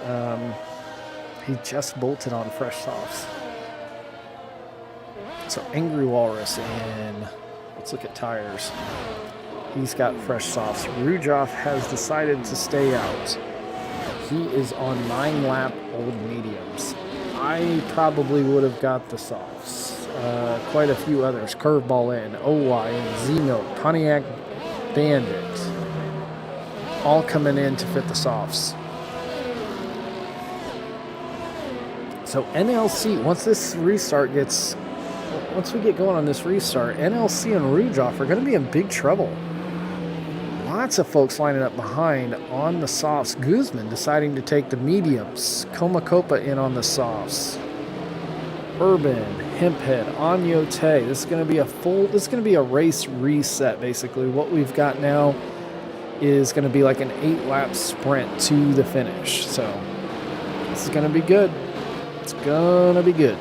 He just bolted on fresh softs. So Angry Walrus in. Let's look at tires. He's got fresh softs. Rujoff has decided to stay out. He is on 9-lap old mediums. I probably would have got the softs. Quite a few others. Curveball in, OY, Z-Milk, Pontiac Bandit. All coming in to fit the softs. So NLC, once we get going on this restart, NLC and Rujoff are going to be in big trouble. Lots of folks lining up behind on the softs. Guzman deciding to take the mediums. Comacopa in on the softs. Urban, Hemphead, Anyote. This is going to be a race reset, basically. What we've got now is going to be like an 8-lap sprint to the finish. So this is going to be good. It's going to be good.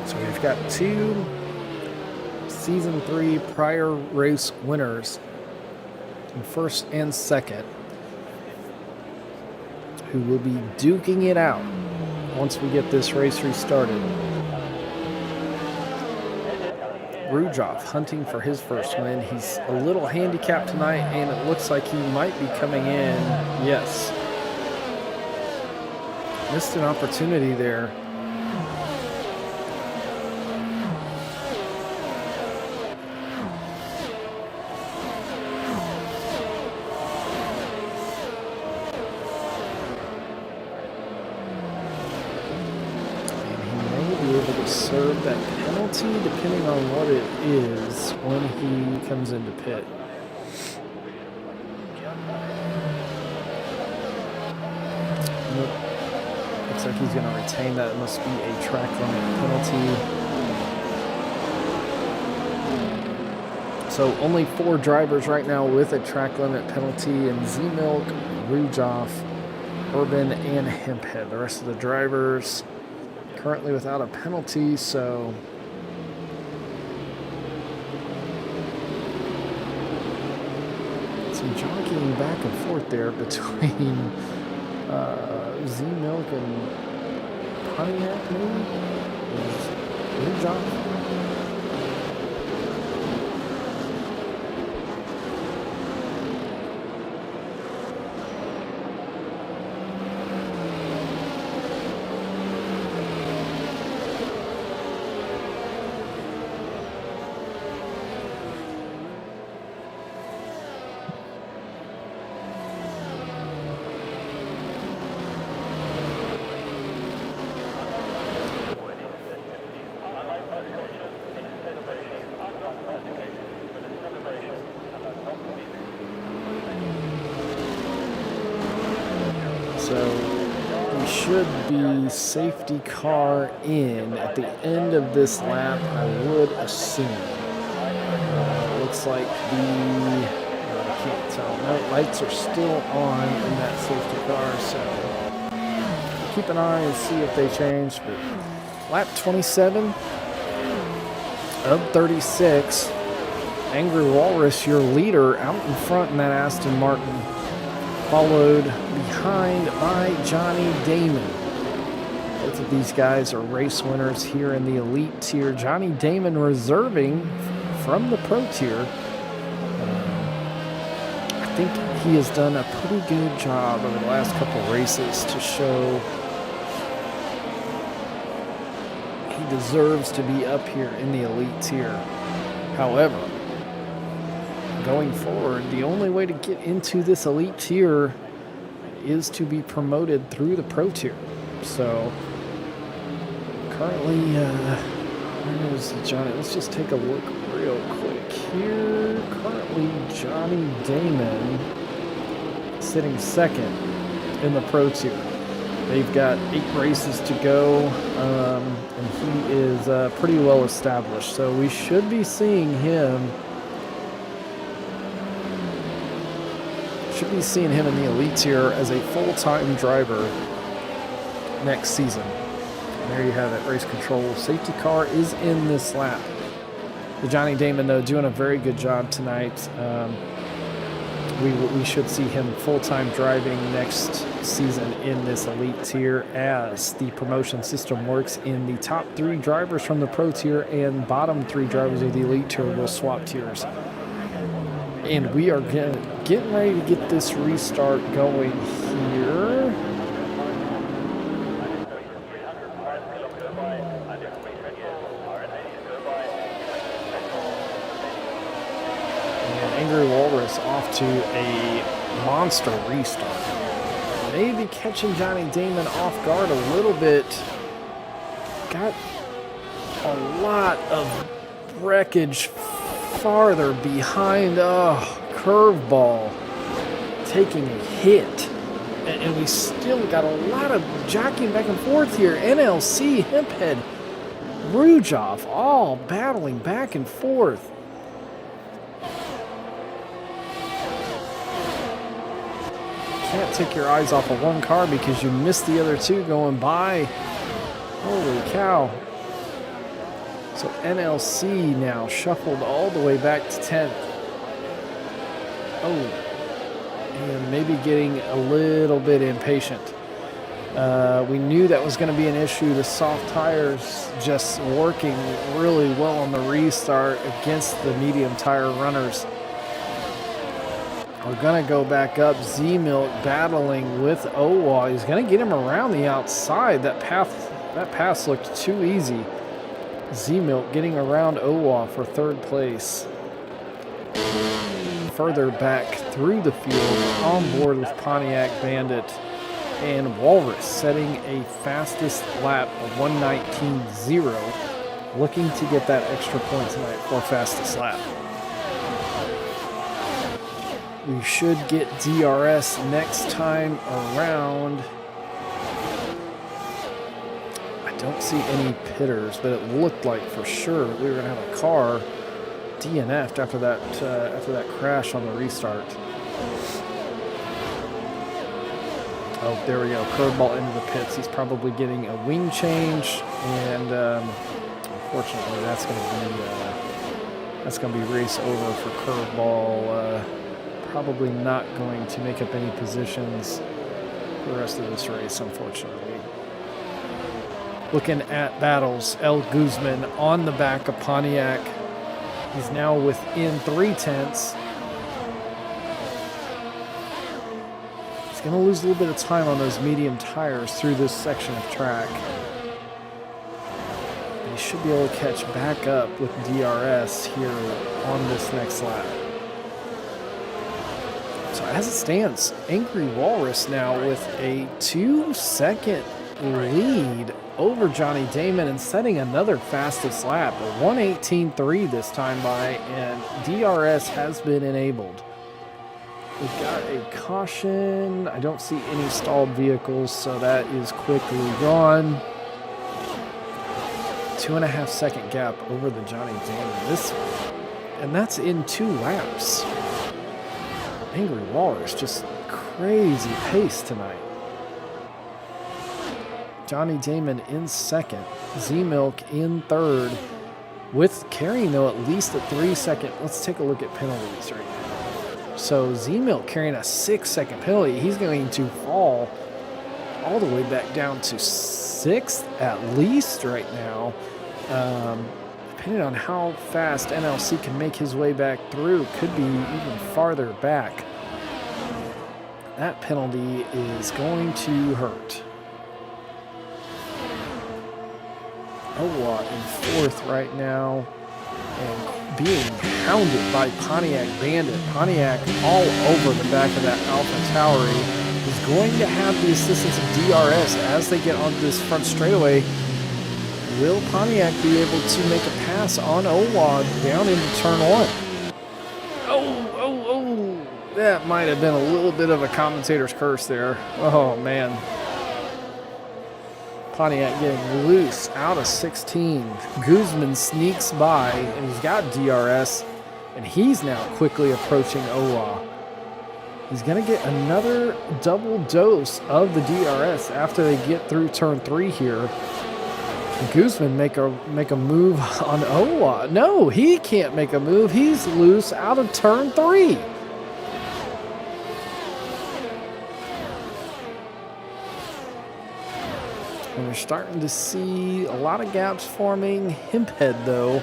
So we've got 2 Season 3 prior race winners in first and second who will be duking it out once we get this race restarted. Rujoff hunting for his first win. He's a little handicapped tonight, and it looks like he might be coming in. Yes. Missed an opportunity there. with that penalty, depending on what it is, when he comes into pit. Nope. Looks like he's going to retain that. It must be a track limit penalty. So only 4 drivers right now with a track limit penalty, and Z-Milk, Rujoff, Urban, and Hemphead. The rest of the drivers currently without a penalty, so some jockeying back and forth there between Z-Milk and Pontiac, maybe? Rujoff. So we should be safety car in at the end of this lap, I would assume. Looks like I can't tell. No, lights are still on in that safety car, so keep an eye and see if they change. But lap 27 of 36. Angry Walrus, your leader, out in front in that Aston Martin, followed behind by Johnny Damon. Both of these guys are race winners here in the elite tier. Johnny Damon reserving from the pro tier. I think he has done a pretty good job over the last couple races to show he deserves to be up here in the elite tier. However, going forward, the only way to get into this elite tier is to be promoted through the pro tier. So currently, where is Johnny? Let's just take a look real quick here. Currently, Johnny Damon sitting second in the pro tier. They've got 8 races to go, and he is pretty well established. So we should be seeing him. Should be seeing him in the elite tier as a full-time driver next season. And there you have it, race control. Safety car is in this lap. The Johnny Damon, though, doing a very good job tonight. We should see him full-time driving next season in this elite tier, as the promotion system works in the top 3 drivers from the pro tier and bottom 3 drivers of the elite tier will swap tiers. And we are getting ready to get this restart going here. And Angry Walrus off to a monster restart. Maybe catching Johnny Damon off guard a little bit. Got a lot of wreckage farther behind. Curveball taking a hit, and we still got a lot of jockeying back and forth here. NLC, Hemphead, Rujoff, all battling back and forth. Can't take your eyes off of one car because you missed the other 2 going by. Holy cow. So NLC now shuffled all the way back to 10th. Oh, and maybe getting a little bit impatient. We knew that was going to be an issue. The soft tires just working really well on the restart against the medium tire runners. We're going to go back up. Z-Milk battling with Owa. He's going to get him around the outside. That pass looked too easy. Z-Milk getting around Owa for 3rd place. Further back through the field, on board with Pontiac Bandit and Walrus, setting a fastest lap of 1:19.0. looking to get that extra point tonight for fastest lap. We should get DRS next time around. I don't see any pitters, but it looked like for sure we were going to have a car DNF'd after that crash on the restart. Oh, there we go. Curveball into the pits. He's probably getting a wing change, and unfortunately, that's going to be race over for Curveball. Probably not going to make up any positions for the rest of this race, unfortunately. Looking at battles, El Guzman on the back of Pontiac. He's now within 3/10. He's going to lose a little bit of time on those medium tires through this section of track. But he should be able to catch back up with DRS here on this next lap. So as it stands, Angry Walrus now with a 2-second lead over Johnny Damon and setting another fastest lap, a 1:18.3 this time by, and DRS has been enabled. We've got a caution. I don't see any stalled vehicles, so that is quickly gone. 2.5 second gap over the Johnny Damon. And that's in 2 laps. Angry Walrus, just crazy pace tonight. Johnny Damon in second. Z-Milk in third. With carrying, though, at least a 3-second. Let's take a look at penalties right now. So Z-Milk carrying a 6-second penalty. He's going to fall all the way back down to 6th at least right now. Depending on how fast NLC can make his way back through, could be even farther back. That penalty is going to hurt. Owa in 4th right now, and being hounded by Pontiac Bandit. Pontiac all over the back of that Alpha Tauri is going to have the assistance of DRS as they get onto this front straightaway. Will Pontiac be able to make a pass on Owa down into turn 1? Oh, that might have been a little bit of a commentator's curse there. Oh, man. Pontiac getting loose out of 16. Guzman sneaks by, and he's got DRS, and he's now quickly approaching Owa. He's going to get another double dose of the DRS after they get through turn 3 here. Guzman make a move on Owa. No, he can't make a move. He's loose out of turn 3. And we're starting to see a lot of gaps forming. Hemphead, though,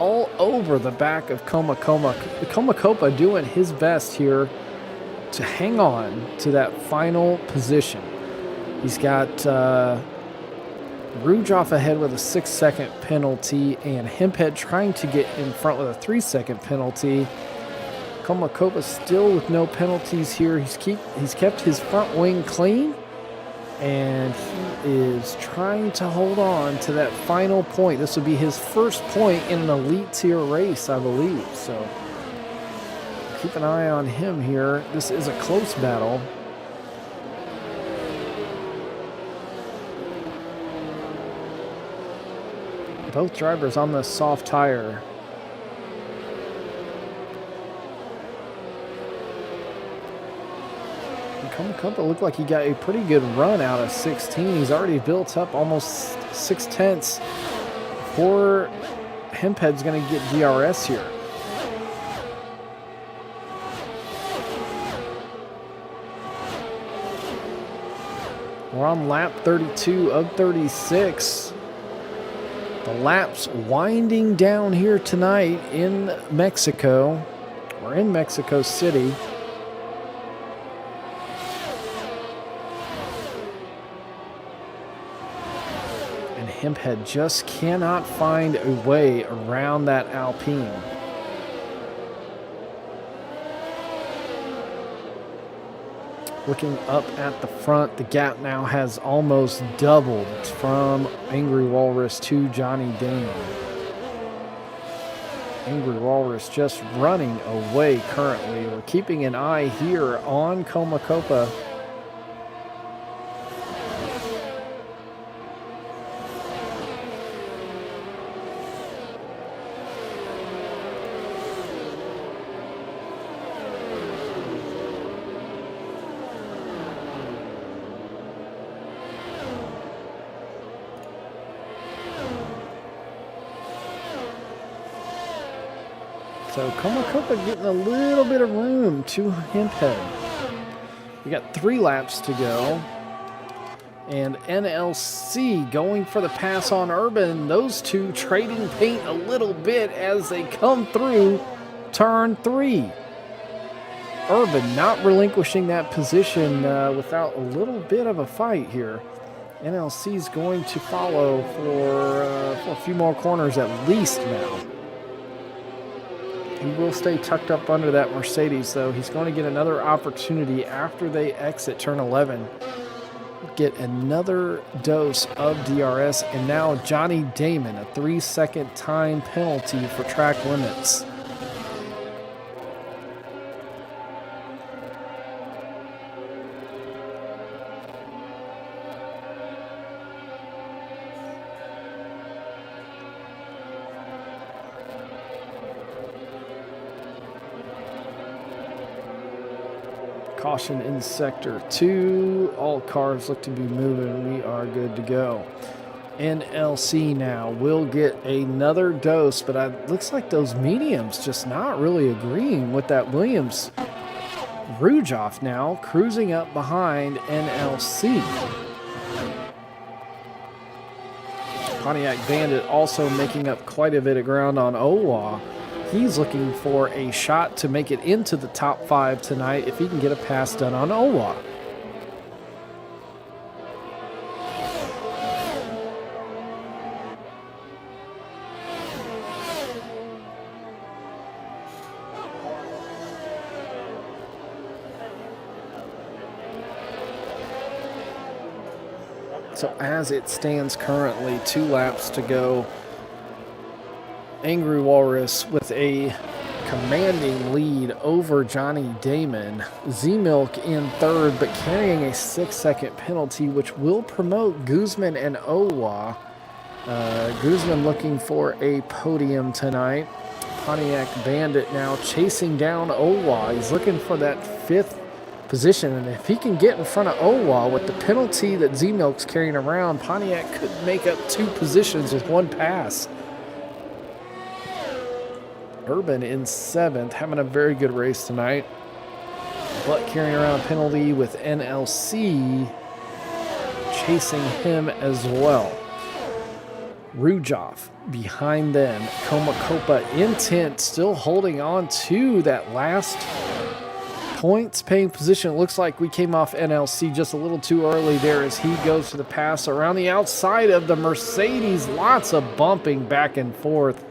all over the back of Comacopa doing his best here to hang on to that final position. He's got Rouge off ahead with a 6-second penalty, and Hemphead trying to get in front with a 3-second penalty. Comacopa still with no penalties here. He's kept his front wing clean, and he is trying to hold on to that final point. This would be his first point in an elite tier race, I believe. So keep an eye on him here. This is a close battle. Both drivers on the soft tire. Comacopa looked like he got a pretty good run out of 16. He's already built up almost 6/10 before Hemphead's going to get DRS here. We're on lap 32 of 36. The laps winding down here tonight in Mexico. We're in Mexico City. And Hemphead just cannot find a way around that Alpine. Looking up at the front, the gap now has almost doubled from Angry Walrus to Johnny Damon. Angry Walrus just running away currently. We're keeping an eye here on Comacopa. So Comacopa getting a little bit of room to Hemphead. We got 3 laps to go. And NLC going for the pass on Urban. Those two trading paint a little bit as they come through turn 3. Urban not relinquishing that position without a little bit of a fight here. NLC is going to follow for a few more corners at least now. He will stay tucked up under that Mercedes, though. He's going to get another opportunity after they exit turn 11. Get another dose of DRS, and now Johnny Damon, a 3-second time penalty for track limits. Caution in sector 2. All cars look to be moving. We are good to go. NLC now will get another dose, but it looks like those mediums just not really agreeing with that Williams. Rujoff now cruising up behind NLC. Pontiac Bandit also making up quite a bit of ground on Owa. He's looking for a shot to make it into the top 5 tonight if he can get a pass done on Owa. So as it stands currently, 2 laps to go. Angry Walrus with a commanding lead over Johnny Damon. Z-Milk in 3rd, but carrying a 6-second penalty, which will promote Guzman and Owa. Guzman looking for a podium tonight. Pontiac Bandit now chasing down Owa. He's looking for that 5th position, and if he can get in front of Owa with the penalty that Z-Milk's carrying around, Pontiac could make up 2 positions with 1 pass. Urban in 7th, having a very good race tonight, but carrying around a penalty with NLC chasing him as well. Rujoff behind them. Comacopa in 10th, still holding on to that last points paying position. It looks like we came off NLC just a little too early there as he goes to the pass around the outside of the Mercedes. Lots of bumping back and forth.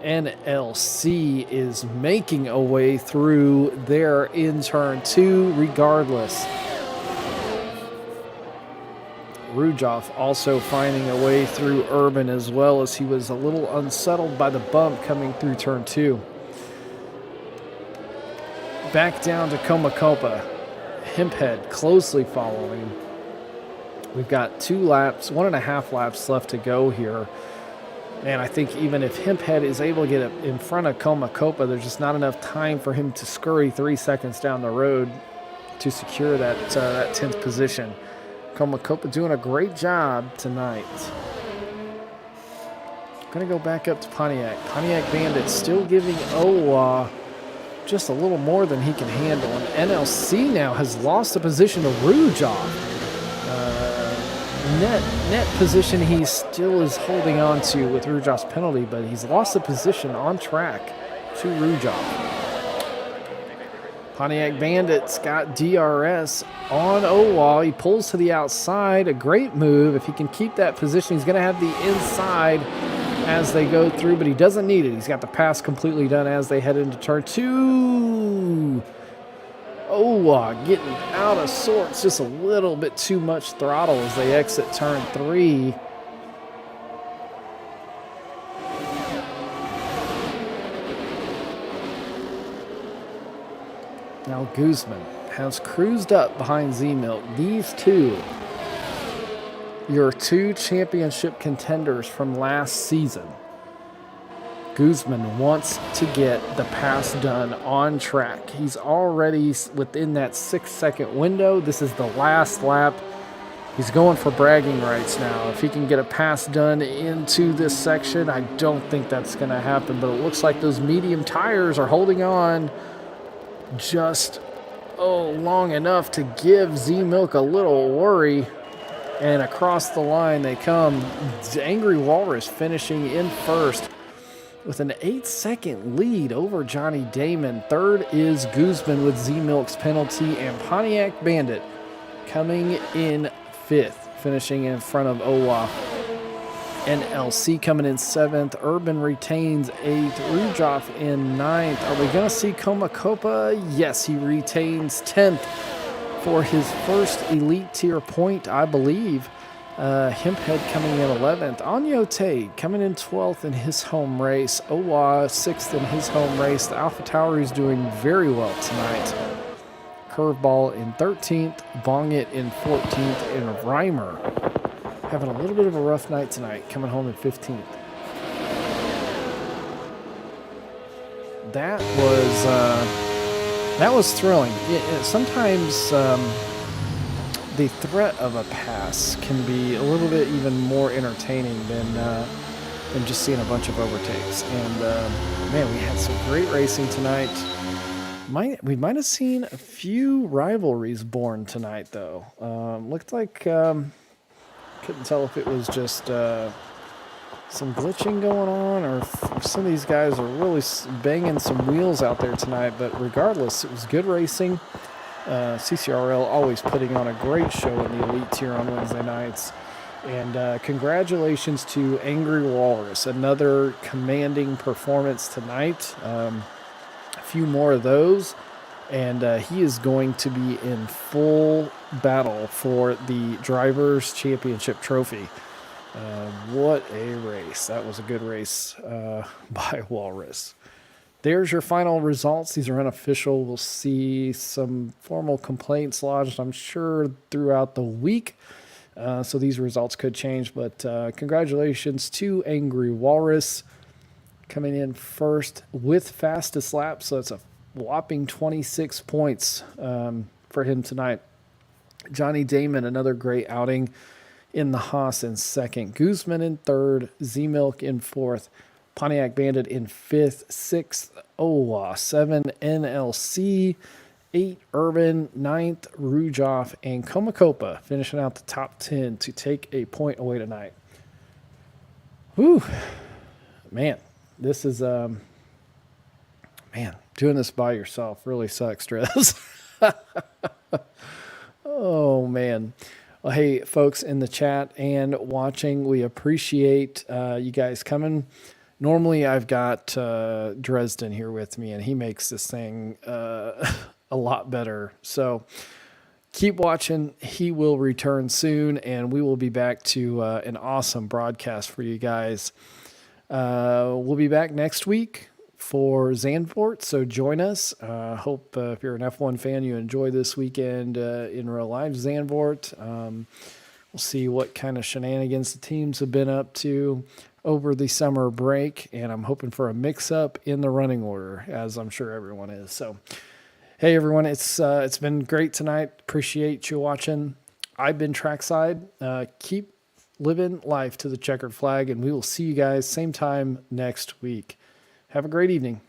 NLC is making a way through there in turn 2 regardless. Rujoff also finding a way through Urban as well, as he was a little unsettled by the bump coming through turn 2. Back down to Comacopa. Hemphead closely following. We've got 2 laps, 1.5 laps left to go here. And I think even if Hemphead is able to get in front of Comacopa, there's just not enough time for him to scurry 3 seconds down the road to secure that 10th position. Comacopa doing a great job tonight. Going to go back up to Pontiac. Pontiac Bandit still giving Owa just a little more than he can handle. And NLC now has lost the position to Rujoff. Net position he still is holding on to with Rujoff's penalty, but he's lost the position on track to Rujoff. Pontiac Bandit's got DRS on Owa. He pulls to the outside. A great move. If he can keep that position, he's going to have the inside as they go through, but he doesn't need it. He's got the pass completely done as they head into turn 2. Owa getting out of sorts, just a little bit too much throttle as they exit turn 3. Now Guzman has cruised up behind Z-Milk. These two, your two championship contenders from last season. Guzman wants to get the pass done on track. He's already within that 6-second window. This is the last lap. He's going for bragging rights now. If he can get a pass done into this section, I don't think that's going to happen, but it looks like those medium tires are holding on just long enough to give Z-Milk a little worry. And across the line they come. Angry Walrus finishing in first with an 8-second lead over Johnny Damon. Third is Guzman with Z-Milk's penalty, and Pontiac Bandit coming in fifth, finishing in front of Owa. NLC coming in seventh. Urban retains eighth. Rujoff in ninth. Are we going to see Komakopa? Yes, he retains 10th for his first elite tier point, I believe. Hemphead coming in 11th. Anyote coming in 12th in his home race. Owa 6th in his home race. The Alpha Tower is doing very well tonight. Curveball in 13th. Bongit in 14th. And Reimer having a little bit of a rough night tonight, coming home in 15th. That was thrilling. Sometimes the threat of a pass can be a little bit even more entertaining than just seeing a bunch of overtakes. And man, we had some great racing tonight. We might have seen a few rivalries born tonight, though. Looked like couldn't tell if it was just some glitching going on or if some of these guys are really banging some wheels out there tonight. But regardless, it was good racing. CCRL always putting on a great show in the elite tier on Wednesday nights. And congratulations to Angry Walrus. Another commanding performance tonight. A few more of those. And he is going to be in full battle for the Drivers' Championship trophy. What a race. That was a good race by Walrus. There's your final results. These are unofficial. We'll see some formal complaints lodged, I'm sure, throughout the week. So these results could change. But congratulations to Angry Walrus coming in first with fastest lap. So it's a whopping 26 points for him tonight. Johnny Damon, another great outing in the Haas in second. Guzman in third. Z-Milk in fourth. Pontiac Bandit in fifth. Sixth, Owa. 7, NLC. 8, Urban. 9th, Rujoff. And Komakopa finishing out the top 10 to take a point away tonight. Whew. Man, this is... Man, doing this by yourself really sucks, Drez. Oh, man. Well, hey, folks in the chat and watching, we appreciate you guys coming. Normally, I've got Dresden here with me, and he makes this thing a lot better. So keep watching. He will return soon, and we will be back to an awesome broadcast for you guys. We'll be back next week for Zandvoort, so join us. Hope if you're an F1 fan, you enjoy this weekend in real life Zandvoort. We'll see what kind of shenanigans the teams have been up to over the summer break, and I'm hoping for a mix-up in the running order, as I'm sure everyone is. So, hey, everyone, it's been great tonight. Appreciate you watching. I've been Trackside. Keep living life to the checkered flag, and we will see you guys same time next week. Have a great evening.